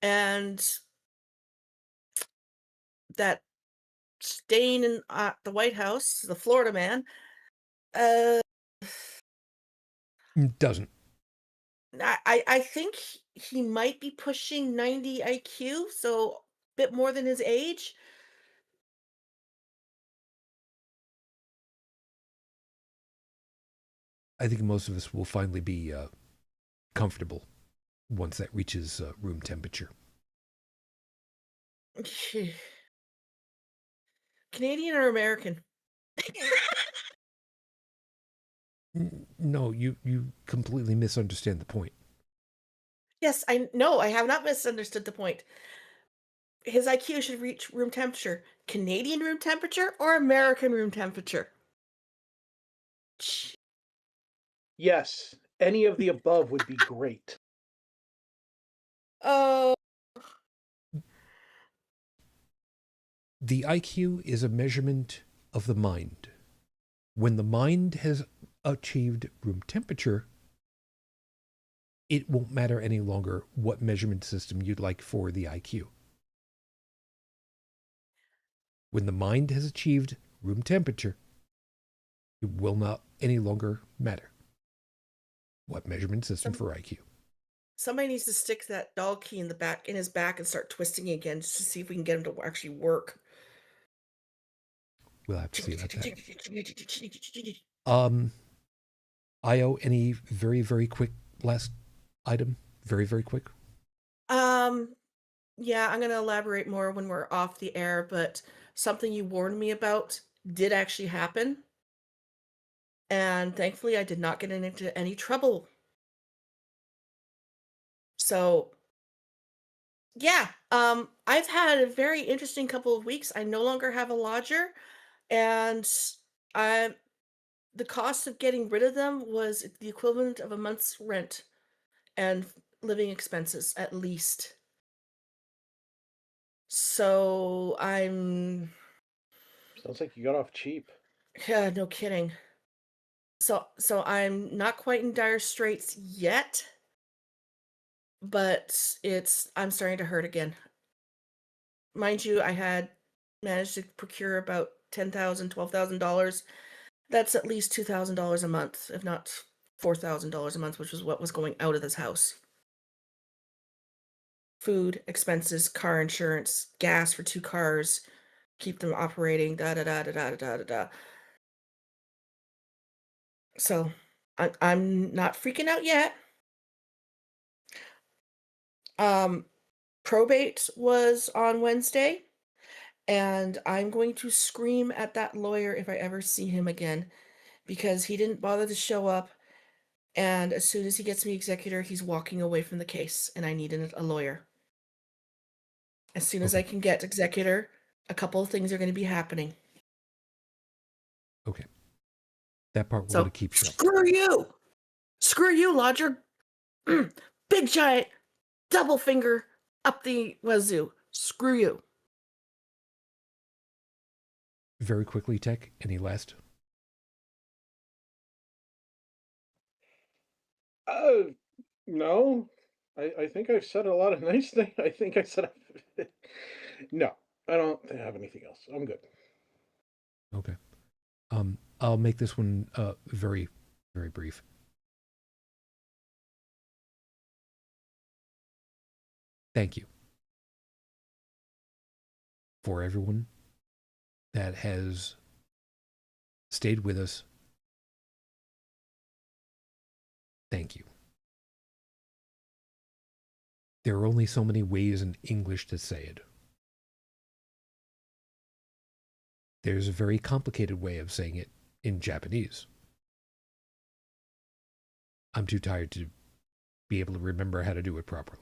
And that staying in the White House, the Florida man, uh, Doesn't. I think he might be pushing 90 IQ, so a bit more than his age. I think most of us will finally be comfortable once that reaches room temperature. Canadian or American? No, you completely misunderstand the point. Yes, I know. I have not misunderstood the point. His IQ should reach room temperature. Canadian room temperature or American room temperature? Yes, any of the above would be great. Oh, The IQ is a measurement of the mind. When the mind has achieved room temperature, it won't matter any longer what measurement system you'd like for the IQ. When the mind has achieved room temperature, it will not any longer matter what measurement system for IQ. somebody needs to stick that dog key in his back and start twisting again just to see if we can get him to actually work. We'll have to see about that. Io, any very, very quick last item? Very, very quick. Yeah, I'm gonna elaborate more when we're off the air, but something you warned me about did actually happen. And thankfully I did not get into any trouble. So yeah, I've had a very interesting couple of weeks. I no longer have a lodger, and I the cost of getting rid of them was the equivalent of a month's rent and living expenses at least. So Sounds like you got off cheap. yeah, no kidding. So I'm not quite in dire straits yet, but I'm starting to hurt again. Mind you, I had managed to procure about $10,000, $12,000. That's at least $2,000 a month, if not $4,000 a month, which was what was going out of this house. Food, expenses, car insurance, gas for 2 cars, keep them operating, da da da da da da da da. So, I'm not freaking out yet. Um, Probate was on Wednesday, and I'm going to scream at that lawyer if I ever see him again because he didn't bother to show up, and as soon as he gets me executor, he's walking away from the case, and I need a lawyer. As soon as I Okay. can get executor, a couple of things are gonna be happening. Okay. That part we're going to So, keep shut. screw you! Screw you, lodger! Big giant double finger up the wazoo. Screw you. Very quickly, Tech, any last? Uh, no, I think I've said a lot of nice things. I think I said, no, I don't have anything else. I'm good. Okay. I'll make this one very, very brief. Thank you for everyone that has stayed with us. Thank you. There are only so many ways in English to say it. There's a very complicated way of saying it in Japanese. I'm too tired to be able to remember how to do it properly.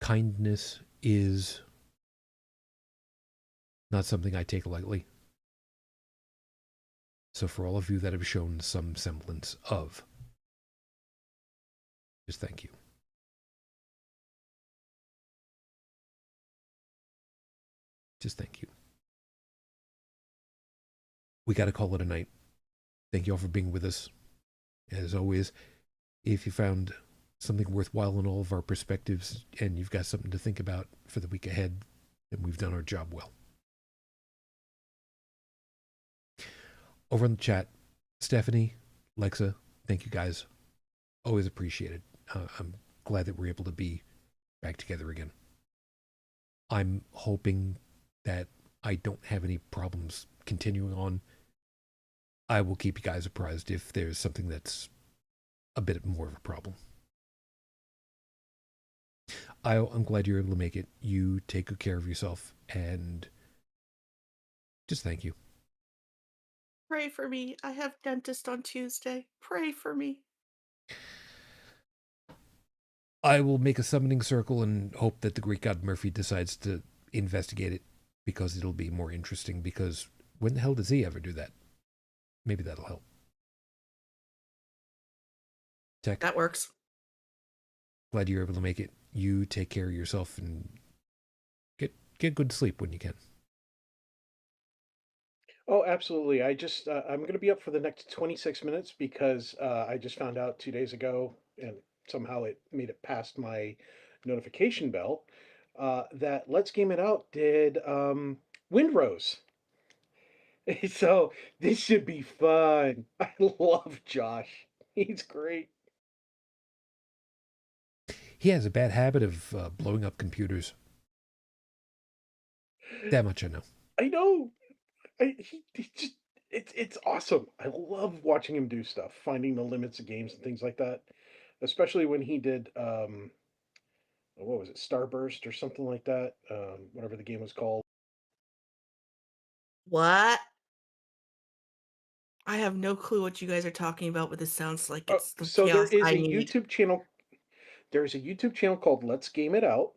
Kindness is not something I take lightly. So, for all of you that have shown some semblance of, just thank you. Just thank you. We got to call it a night. Thank you all for being with us. As always, if you found something worthwhile in all of our perspectives and you've got something to think about for the week ahead, then we've done our job well. Over in the chat, Stephanie, Lexa, thank you guys. Always appreciated. I'm glad that we're able to be back together again. I'm hoping that I don't have any problems continuing on. I will keep you guys apprised if there's something that's a bit more of a problem. I'm glad you're able to make it. You take good care of yourself and just thank you. Pray for me. I have dentist on Tuesday. Pray for me. I will make a summoning circle and hope that the Greek god Murphy decides to investigate it because it'll be more interesting. Because when the hell does he ever do that? Maybe that'll help. Tech, That works. glad you're able to make it. You take care of yourself and get good sleep when you can. Oh, absolutely. I'm going to be up for the next 26 minutes because I just found out 2 days ago, and somehow it made it past my notification bell, that Let's Game It Out did Windrose. So this should be fun. I love Josh. He's great. He has a bad habit of blowing up computers. That much I know. I know. He just it's awesome. I love watching him do stuff, finding the limits of games and things like that. Especially when he did what was it, Starburst or something like that? Whatever the game was called. What? I have no clue what you guys are talking about, but this sounds like Oh, it's the so there chaos is I a need. YouTube channel. There's a YouTube channel called Let's Game It Out.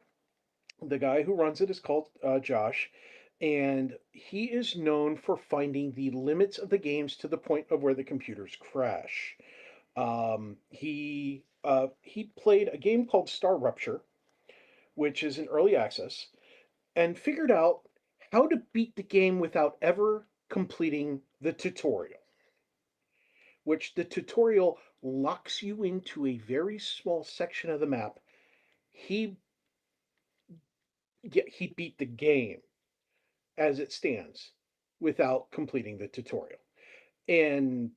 The guy who runs it is called Josh, and he is known for finding the limits of the games to the point of where the computers crash. He played a game called Star Rupture, which is in early access, and figured out how to beat the game without ever completing the tutorial, which the tutorial locks you into a very small section of the map. He he beat the game as it stands without completing the tutorial. And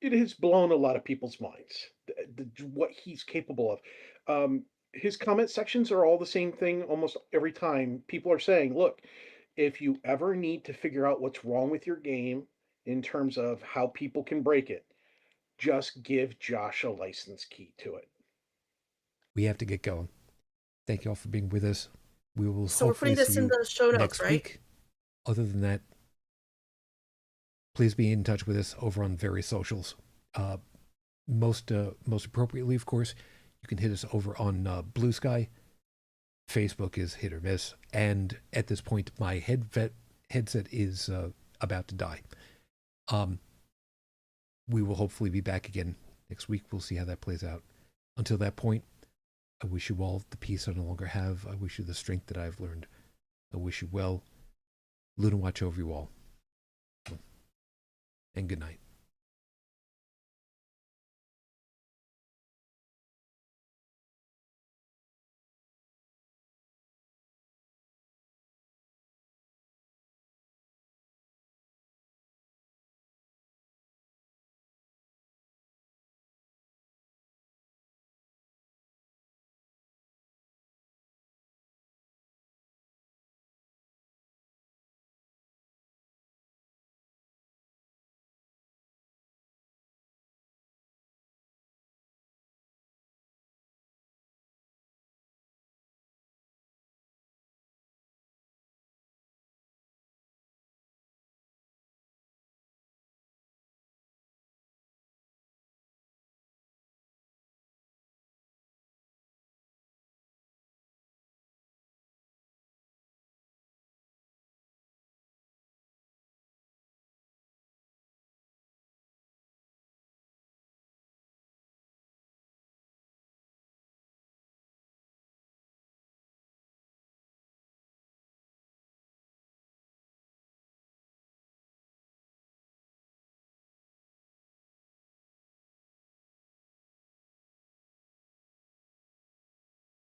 it has blown a lot of people's minds what he's capable of. His comment sections are all the same thing almost every time. People are saying, look, if you ever need to figure out what's wrong with your game in terms of how people can break it, just give Josh a license key to it. We have to get going. Thank you all for being with us. We will So we're hopefully putting see this in you the show notes, next right? week. Other than that, please be in touch with us over on various socials. Most appropriately, of course, you can hit us over on BlueSky. Facebook is hit or miss, and at this point, my headset is about to die. We will hopefully be back again next week. We'll see how that plays out. Until that point, I wish you all the peace I no longer have. I wish you the strength that I've learned. I wish you well. Luna watch over you all. And good night.